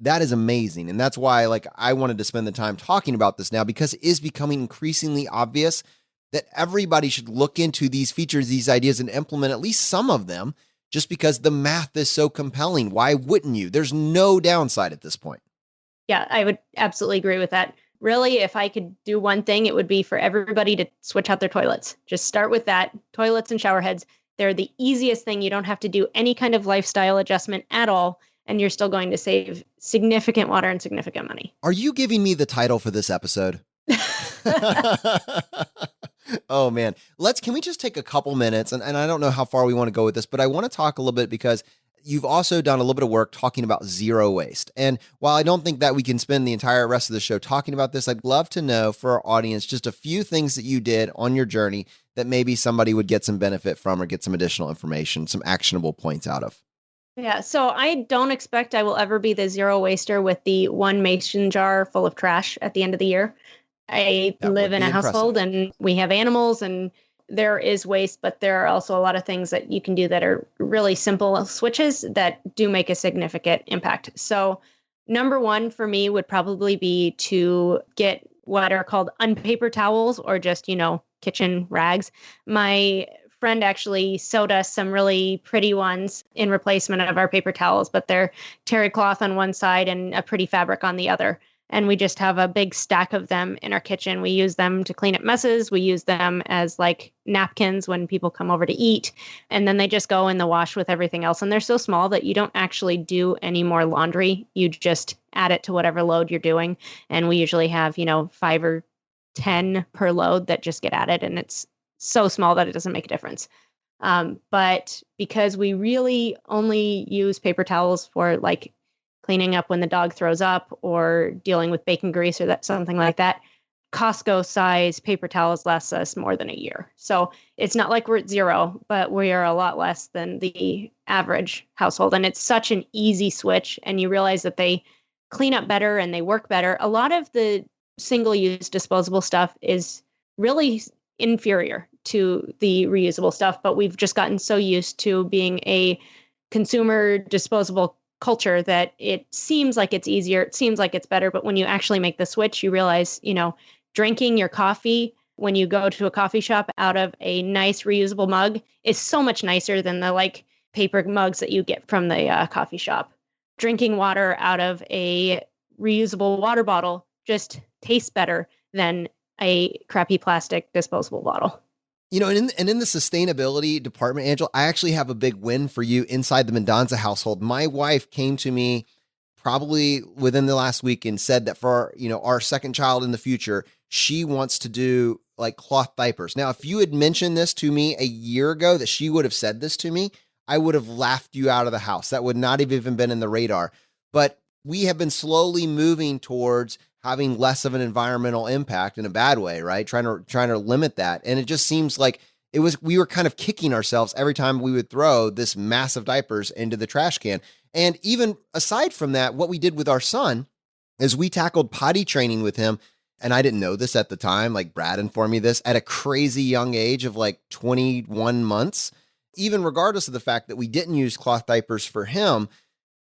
B: That is amazing. And that's why I wanted to spend the time talking about this now, because it is becoming increasingly obvious that everybody should look into these features, these ideas, and implement at least some of them, just because the math is so compelling. Why wouldn't you? There's no downside at this point.
D: Yeah, I would absolutely agree with that. Really, if I could do one thing, it would be for everybody to switch out their toilets. Just start with that. Toilets and shower heads. They're the easiest thing. You don't have to do any kind of lifestyle adjustment at all, and you're still going to save significant water and significant money.
B: Are you giving me the title for this episode? Oh man. Can we just take a couple minutes? And I don't know how far we want to go with this, but I want to talk a little bit because you've also done a little bit of work talking about zero waste. And while I don't think that we can spend the entire rest of the show talking about this, I'd love to know for our audience just a few things that you did on your journey that maybe somebody would get some benefit from or get some additional information, some actionable points out of.
D: Yeah, so I don't expect I will ever be the zero waster with the one mason jar full of trash at the end of the year. I live in a household and we have animals and there is waste, but there are also a lot of things that you can do that are really simple switches that do make a significant impact. So Number one for me would probably be to get what are called unpaper towels or just, kitchen rags. My friend actually sewed us some really pretty ones in replacement of our paper towels, but they're terry cloth on one side and a pretty fabric on the other. And we just have a big stack of them in our kitchen. We use them to clean up messes. We use them as like napkins when people come over to eat. And then they just go in the wash with everything else. And they're so small that you don't actually do any more laundry. You just add it to whatever load you're doing. And we usually have, 5 or 10 per load that just get added. And it's so small that it doesn't make a difference. But because we really only use paper towels for like cleaning up when the dog throws up or dealing with bacon grease or something like that, Costco size paper towels last us more than a year. So it's not like we're at zero, but we are a lot less than the average household. And it's such an easy switch. And you realize that they clean up better and they work better. A lot of the single-use disposable stuff is really inferior to the reusable stuff, but we've just gotten so used to being a consumer disposable culture that it seems like it's easier. It seems like it's better. But when you actually make the switch, you realize, drinking your coffee when you go to a coffee shop out of a nice reusable mug is so much nicer than the like paper mugs that you get from the coffee shop. Drinking water out of a reusable water bottle just tastes better than a crappy plastic disposable bottle.
B: And in the sustainability department, Angela, I actually have a big win for you inside the Mendonza household. My wife came to me probably within the last week and said that for, our second child in the future, she wants to do like cloth diapers. Now, if you had mentioned this to me a year ago that she would have said this to me, I would have laughed you out of the house. That would not have even been in the radar. But we have been slowly moving towards having less of an environmental impact in a bad way, right? Trying to limit that. And it just seems like we were kind of kicking ourselves every time we would throw this massive diapers into the trash can. And even aside from that, what we did with our son is we tackled potty training with him. And I didn't know this at the time, like Brad informed me this, at a crazy young age of like 21 months. Even regardless of the fact that we didn't use cloth diapers for him,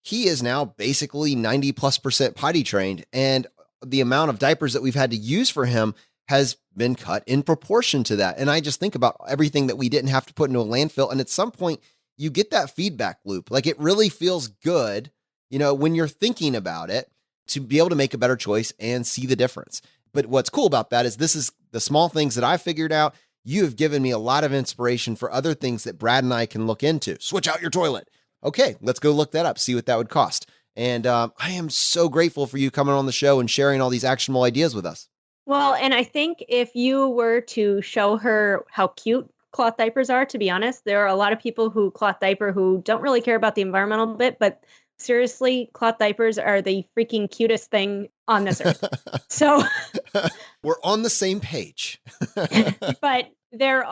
B: he is now basically 90+% potty trained. And the amount of diapers that we've had to use for him has been cut in proportion to that. And I just think about everything that we didn't have to put into a landfill. And at some point you get that feedback loop. Like it really feels good, when you're thinking about it, to be able to make a better choice and see the difference. But what's cool about that is this is the small things that I figured out. You have given me a lot of inspiration for other things that Brad and I can look into. Switch out your toilet. Okay, let's go look that up, see what that would cost. And I am so grateful for you coming on the show and sharing all these actionable ideas with us.
D: Well, and I think if you were to show her how cute cloth diapers are, to be honest, there are a lot of people who cloth diaper who don't really care about the environmental bit, but seriously, cloth diapers are the freaking cutest thing on this earth. So
B: we're on the same page.
D: But they're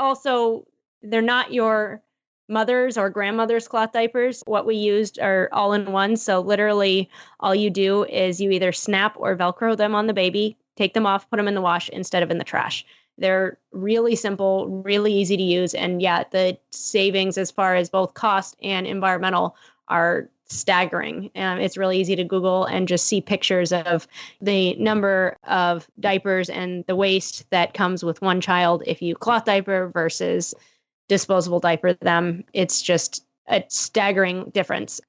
D: not your mother's or grandmother's cloth diapers. What we used are all in one. So literally all you do is you either snap or Velcro them on the baby, take them off, put them in the wash instead of in the trash. They're really simple, really easy to use. And yeah, the savings as far as both cost and environmental are staggering. It's really easy to Google and just see pictures of the number of diapers and the waste that comes with one child if you cloth diaper versus disposable diaper them. It's just a staggering difference.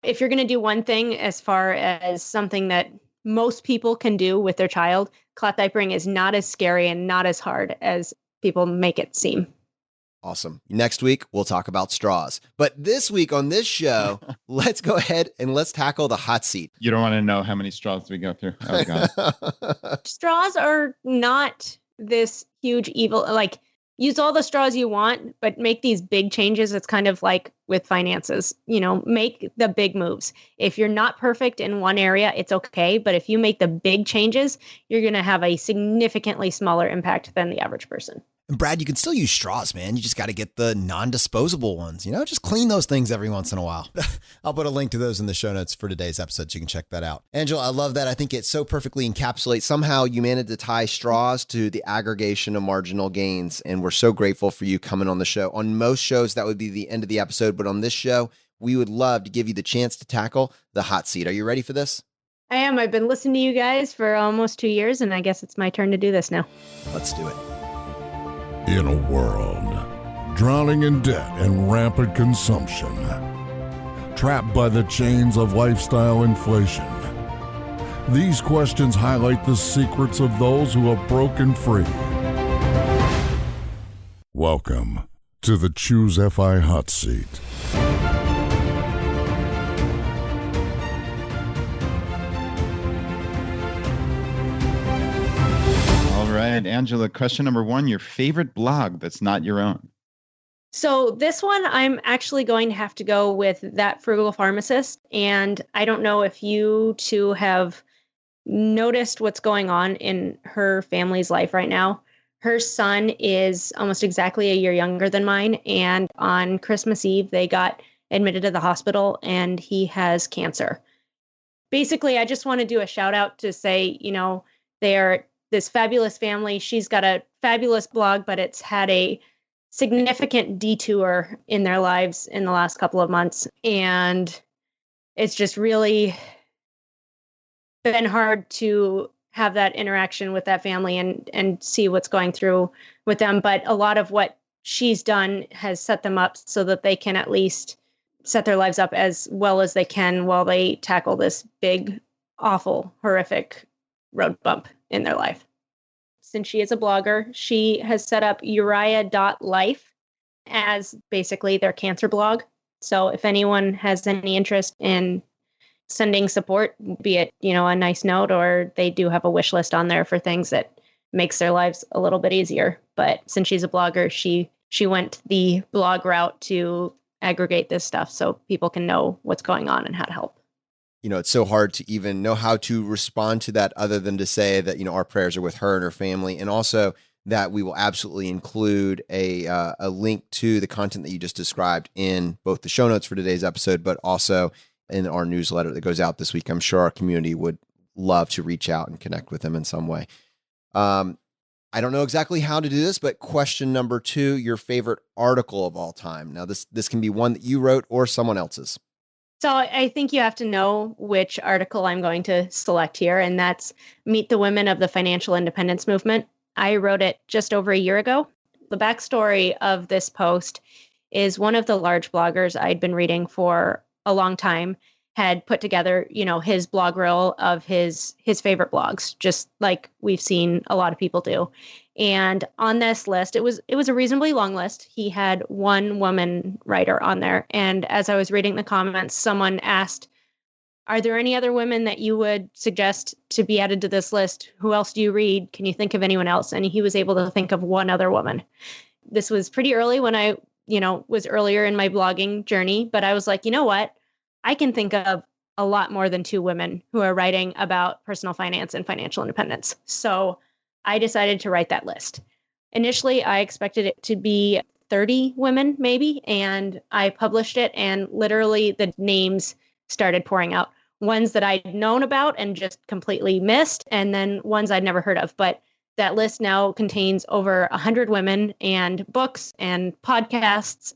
D: If you're going to do one thing as far as something that most people can do with their child, cloth diapering is not as scary and not as hard as people make it seem.
B: Awesome. Next week, we'll talk about straws. But this week on this show, let's go ahead and let's tackle the hot seat.
C: You don't want to know how many straws we go through. Oh, God.
D: Straws are not this huge evil. Like, use all the straws you want, but make these big changes. It's kind of like with finances, make the big moves. If you're not perfect in one area, it's okay. But if you make the big changes, you're going to have a significantly smaller impact than the average person.
B: And Brad, you can still use straws, man. You just got to get the non-disposable ones, just clean those things every once in a while. I'll put a link to those in the show notes for today's episode so you can check that out. Angela, I love that. I think it so perfectly encapsulates somehow you managed to tie straws to the aggregation of marginal gains. And we're so grateful for you coming on the show. On most shows, that would be the end of the episode. But on this show, we would love to give you the chance to tackle the hot seat. Are you ready for this?
D: I am. I've been listening to you guys for almost 2 years, and I guess it's my turn to do this now.
B: Let's do it.
A: In a world drowning in debt and rampant consumption, trapped by the chains of lifestyle inflation, these questions highlight the secrets of those who have broken free. Welcome to the ChooseFI Hot Seat.
C: All right, Angela, question number 1, your favorite blog that's not your own.
D: So this one, I'm actually going to have to go with That Frugal Pharmacist. And I don't know if you two have noticed what's going on in her family's life right now. Her son is almost exactly a year younger than mine. And on Christmas Eve, they got admitted to the hospital and he has cancer. Basically, I just want to do a shout out to say, they are this fabulous family. She's got a fabulous blog, but it's had a significant detour in their lives in the last couple of months. And it's just really been hard to have that interaction with that family and see what's going through with them. But a lot of what she's done has set them up so that they can at least set their lives up as well as they can while they tackle this big, awful, horrific road bump in their life. Since she is a blogger, she has set up uriah.life as basically their cancer blog. So if anyone has any interest in sending support, be it, a nice note, or they do have a wish list on there for things that makes their lives a little bit easier. But since she's a blogger, she went the blog route to aggregate this stuff so people can know what's going on and how to help.
B: It's so hard to even know how to respond to that other than to say that, our prayers are with her and her family. And also that we will absolutely include a link to the content that you just described in both the show notes for today's episode, but also in our newsletter that goes out this week. I'm sure our community would love to reach out and connect with them in some way. I don't know exactly how to do this, but question number 2, your favorite article of all time. Now, this can be one that you wrote or someone else's.
D: So I think you have to know which article I'm going to select here, and that's Meet the Women of the Financial Independence Movement. I wrote it just over a year ago. The backstory of this post is one of the large bloggers I'd been reading for a long time had put together, his blog reel of his favorite blogs, just like we've seen a lot of people do. And on this list, it was a reasonably long list. He had one woman writer on there. And as I was reading the comments, someone asked, are there any other women that you would suggest to be added to this list? Who else do you read? Can you think of anyone else? And he was able to think of one other woman. This was pretty early when I, was earlier in my blogging journey, but I was like, you know what? I can think of a lot more than 2 women who are writing about personal finance and financial independence. So I decided to write that list. Initially, I expected it to be 30 women, maybe, and I published it, and literally the names started pouring out. Ones that I'd known about and just completely missed, and then ones I'd never heard of. But that list now contains over 100 women and books and podcasts.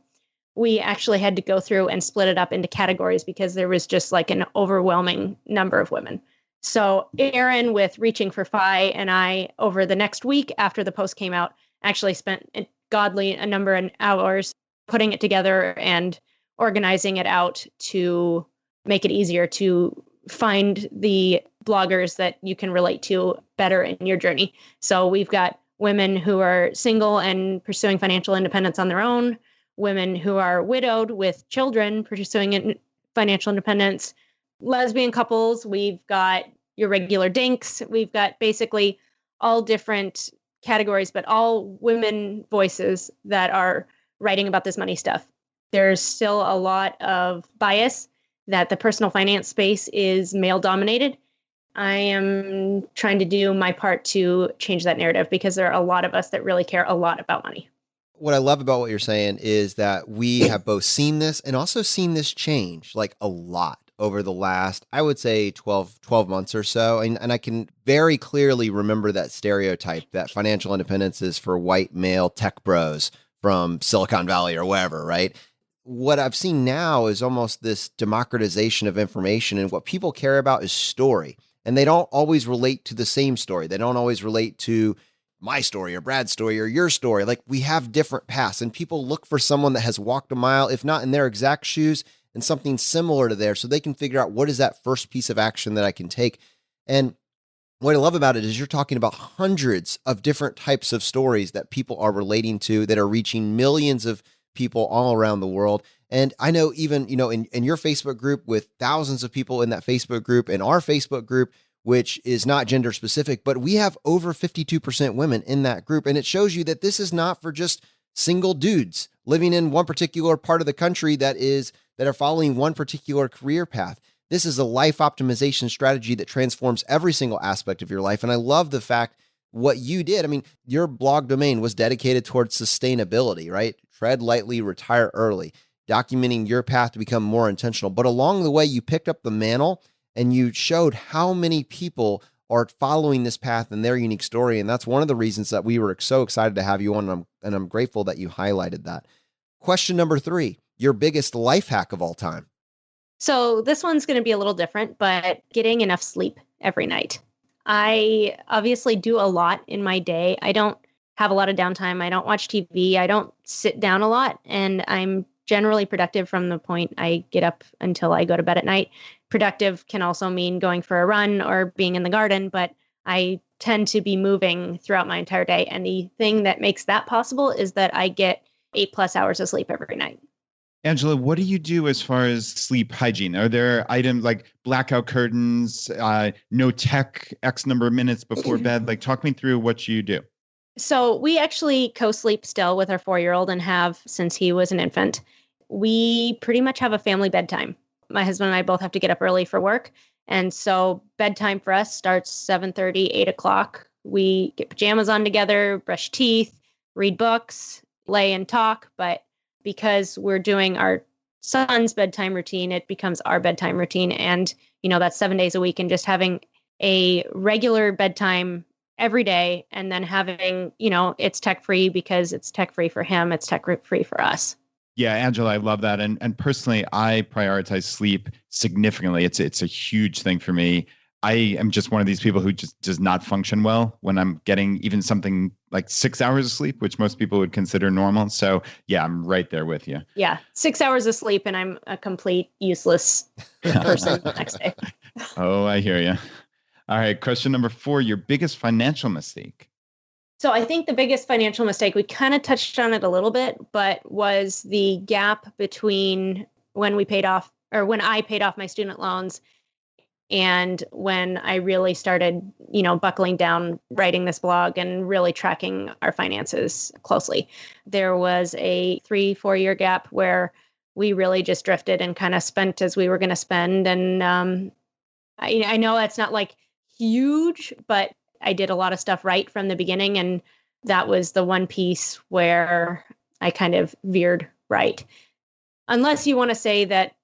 D: We actually had to go through and split it up into categories because there was just like an overwhelming number of women. So Erin with Reaching for FI and I, over the next week after the post came out, actually spent a number of hours putting it together and organizing it out to make it easier to find the bloggers that you can relate to better in your journey. So we've got women who are single and pursuing financial independence on their own, women who are widowed with children pursuing financial independence, lesbian couples. We've got your regular dinks. We've got basically all different categories, but all women voices that are writing about this money stuff. There's still a lot of bias that the personal finance space is male dominated. I am trying to do my part to change that narrative because there are a lot of us that really care a lot about money.
B: What I love about what you're saying is that we have both seen this and also seen this change like a lot over the last, I would say 12 months or so. And I can very clearly remember that stereotype that financial independence is for white male tech bros from Silicon Valley or wherever, right? what I've seen now is almost this democratization of information, and what people care about is story. And they don't always relate to the same story. They don't always relate to my story or Brad's story or your story. Like, we have different paths, and people look for someone that has walked a mile, if not in their exact shoes, and something similar to theirs, so they can figure out what is that first piece of action that I can take. And what I love about it is you're talking about hundreds of different types of stories that people are relating to, that are reaching millions of people all around the world. And I know even, in your Facebook group, with thousands of people in that Facebook group, and our Facebook group, which is not gender specific, but we have over 52% women in that group. And it shows you that this is not for just single dudes living in one particular part of the country that are following one particular career path. This is a life optimization strategy that transforms every single aspect of your life. And I love the fact what you did. I mean, your blog domain was dedicated towards sustainability, right? Tread lightly, retire early, documenting your path to become more intentional. But along the way, you picked up the mantle and you showed how many people are following this path and their unique story. And that's one of the reasons that we were so excited to have you on. And I'm grateful that you highlighted that. Question number 3, your biggest life hack of all time.
D: So this one's going to be a little different, but getting enough sleep every night. I obviously do a lot in my day. I don't have a lot of downtime. I don't watch TV. I don't sit down a lot. And I'm generally productive from the point I get up until I go to bed at night. Productive can also mean going for a run or being in the garden, but I tend to be moving throughout my entire day. And the thing that makes that possible is that I get 8+ hours of sleep every night.
C: Angela, what do you do as far as sleep hygiene? Are there items like blackout curtains, no tech, X number of minutes before bed? Like, talk me through what you do.
D: So we actually co-sleep still with our 4-year-old and have since he was an infant. We pretty much have a family bedtime. My husband and I both have to get up early for work. And so bedtime for us starts 7:30, 8 o'clock. We get pajamas on together, brush teeth, read books, lay and talk. But because we're doing our son's bedtime routine, it becomes our bedtime routine. And, that's 7 days a week, and just having a regular bedtime every day, and then having, it's tech free because it's tech free for him. It's tech free for us.
C: Yeah, Angela, I love that. And personally, I prioritize sleep significantly. It's a huge thing for me. I am just one of these people who just does not function well when I'm getting even something like 6 hours of sleep, which most people would consider normal. So yeah, I'm right there with you.
D: Yeah, 6 hours of sleep and I'm a complete useless person the next day.
C: Oh, I hear you. All right, question number 4, your biggest financial mistake.
D: So I think the biggest financial mistake, we kind of touched on it a little bit, but was the gap between when I paid off my student loans and when I really started, buckling down, writing this blog and really tracking our finances closely. There was a 3-4 year gap where we really just drifted and kind of spent as we were going to spend. And I know that's not like huge, but I did a lot of stuff right from the beginning. And that was the one piece where I kind of veered right. Unless you want to say that,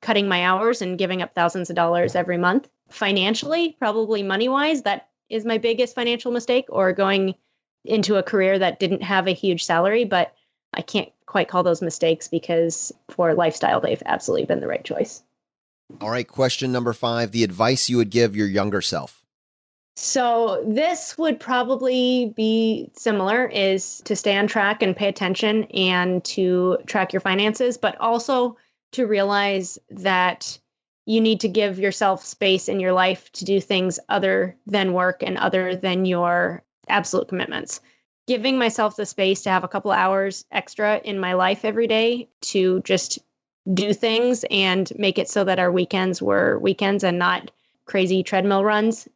D: cutting my hours and giving up thousands of dollars every month financially, probably money wise, that is my biggest financial mistake, or going into a career that didn't have a huge salary. But I can't quite call those mistakes because for lifestyle, they've absolutely been the right choice.
B: All right. Question number 5, the advice you would give your younger self.
D: So this would probably be similar, is to stay on track and pay attention and to track your finances, but also to realize that you need to give yourself space in your life to do things other than work and other than your absolute commitments. Giving myself the space to have a couple hours extra in my life every day to just do things and make it so that our weekends were weekends and not crazy treadmill runs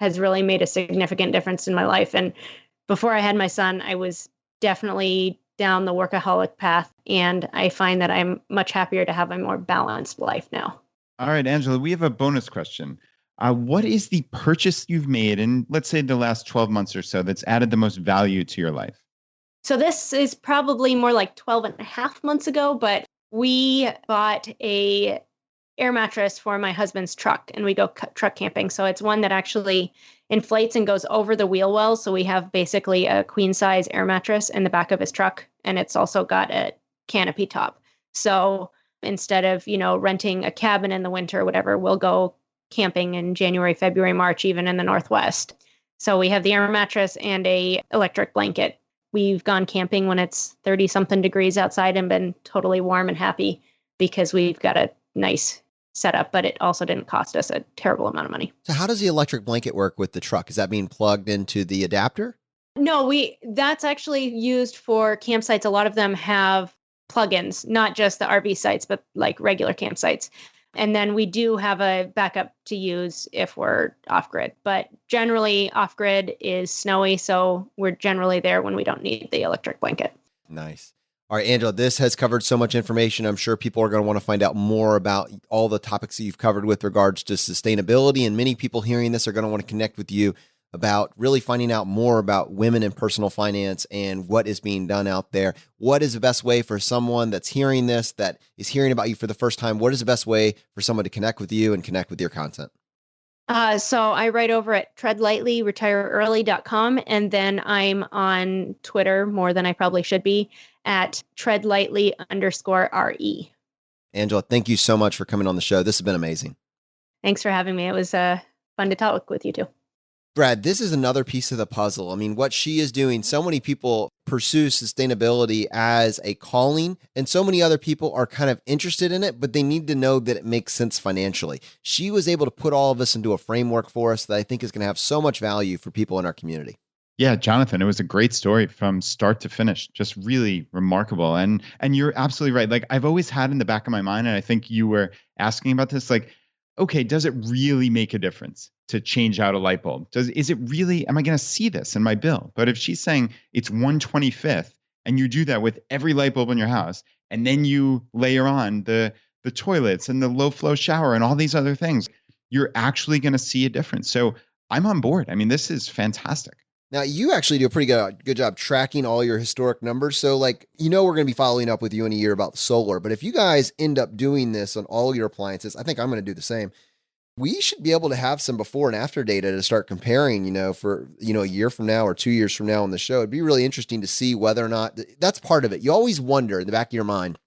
D: has really made a significant difference in my life. And before I had my son, I was definitely down the workaholic path. And I find that I'm much happier to have a more balanced life now.
C: All right, Angela, we have a bonus question. What is the purchase you've made in, let's say, the last 12 months or so that's added the most value to your life?
D: So this is probably more like 12 and a half months ago, but we bought a air mattress for my husband's truck, and we go truck camping. So it's one that actually inflates and goes over the wheel well. So we have basically a queen size air mattress in the back of his truck, and it's also got a canopy top. So instead of, renting a cabin in the winter or whatever, we'll go camping in January, February, March, even in the Northwest. So we have the air mattress and a electric blanket. We've gone camping when it's 30 something degrees outside and been totally warm and happy because we've got a nice setup, but it also didn't cost us a terrible amount of money.
B: So how does the electric blanket work with the truck? Is that being plugged into the adapter?
D: No, that's actually used for campsites. A lot of them have plugins, not just the RV sites, but like regular campsites. And then we do have a backup to use if we're off-grid. But generally, off-grid is snowy, so we're generally there when we don't need the electric blanket.
B: Nice. All right, Angela, this has covered so much information. I'm sure people are going to want to find out more about all the topics that you've covered with regards to sustainability. And many people hearing this are going to want to connect with you about really finding out more about women in personal finance and what is being done out there. What is the best way for someone that's hearing this, that is hearing about you for the first time? What is the best way for someone to connect with you and connect with your content?
D: So I write over at treadlightlyretireearly.com, and then I'm on Twitter more than I probably should be at treadlightly_RE.
B: Angela, thank you so much for coming on the show. This has been amazing.
D: Thanks for having me. It was fun to talk with you too.
B: Brad, this is another piece of the puzzle. I mean, what she is doing, so many people pursue sustainability as a calling, and so many other people are kind of interested in it, but they need to know that it makes sense financially. She was able to put all of this into a framework for us that I think is going to have so much value for people in our community.
C: Yeah, Johnathan, it was a great story from start to finish. Just really remarkable. And you're absolutely right. Like, I've always had in the back of my mind, and I think you were asking about this, like, okay, does it really make a difference to change out a light bulb? Is it really, am I going to see this in my bill? But if she's saying it's 1/25 and you do that with every light bulb in your house, and then you layer on the toilets and the low flow shower and all these other things, you're actually going to see a difference. So I'm on board. I mean, this is fantastic.
B: Now, you actually do a pretty good job tracking all your historic numbers. So we're going to be following up with you in a year about solar. But if you guys end up doing this on all your appliances, I think I'm going to do the same. We should be able to have some before and after data to start comparing, for, a year from now or 2 years from now on the show. It'd be really interesting to see whether or not that's part of it. You always wonder in the back of your mind,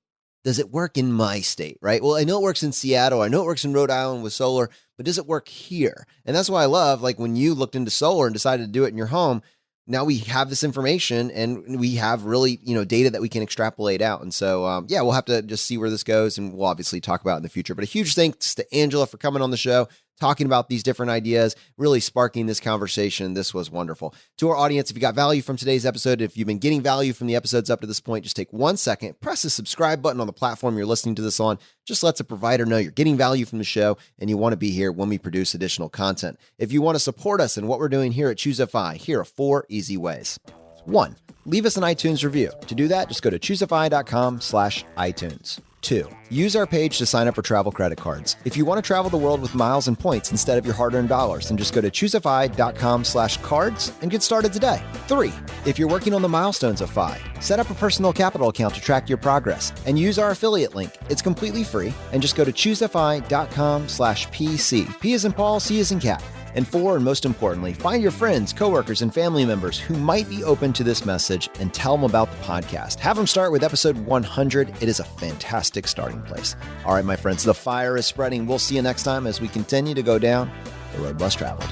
B: does it work in my state, right? Well, I know it works in Seattle. I know it works in Rhode Island with solar, but does it work here? And that's why I love, when you looked into solar and decided to do it in your home, now we have this information and we have really, data that we can extrapolate out. And so, we'll have to just see where this goes, and we'll obviously talk about it in the future. But a huge thanks to Angela for coming on the show, talking about these different ideas, really sparking this conversation. This was wonderful. To our audience, if you got value from today's episode, if you've been getting value from the episodes up to this point, just take 1 second, press the subscribe button on the platform you're listening to this on. Just lets a provider know you're getting value from the show and you want to be here when we produce additional content. If you want to support us in what we're doing here at ChooseFI, here are 4 easy ways. 1, leave us an iTunes review. To do that, just go to ChooseFI.com/iTunes. 2, use our page to sign up for travel credit cards. If you want to travel the world with miles and points instead of your hard-earned dollars, then just go to ChooseFI.com/cards and get started today. 3, if you're working on the milestones of FI, set up a personal capital account to track your progress and use our affiliate link. It's completely free, and just go to ChooseFI.com/PC. P as in Paul, C as in cat. And 4, and most importantly, find your friends, coworkers, and family members who might be open to this message and tell them about the podcast. Have them start with episode 100. It is a fantastic starting place. All right, my friends, the fire is spreading. We'll see you next time as we continue to go down the road less traveled.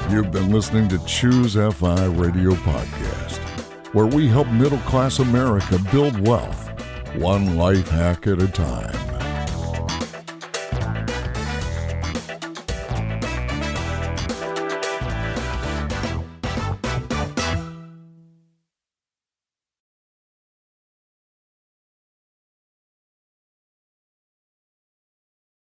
A: You've been listening to ChooseFI Radio Podcast, where we help middle-class America build wealth, one life hack at a time.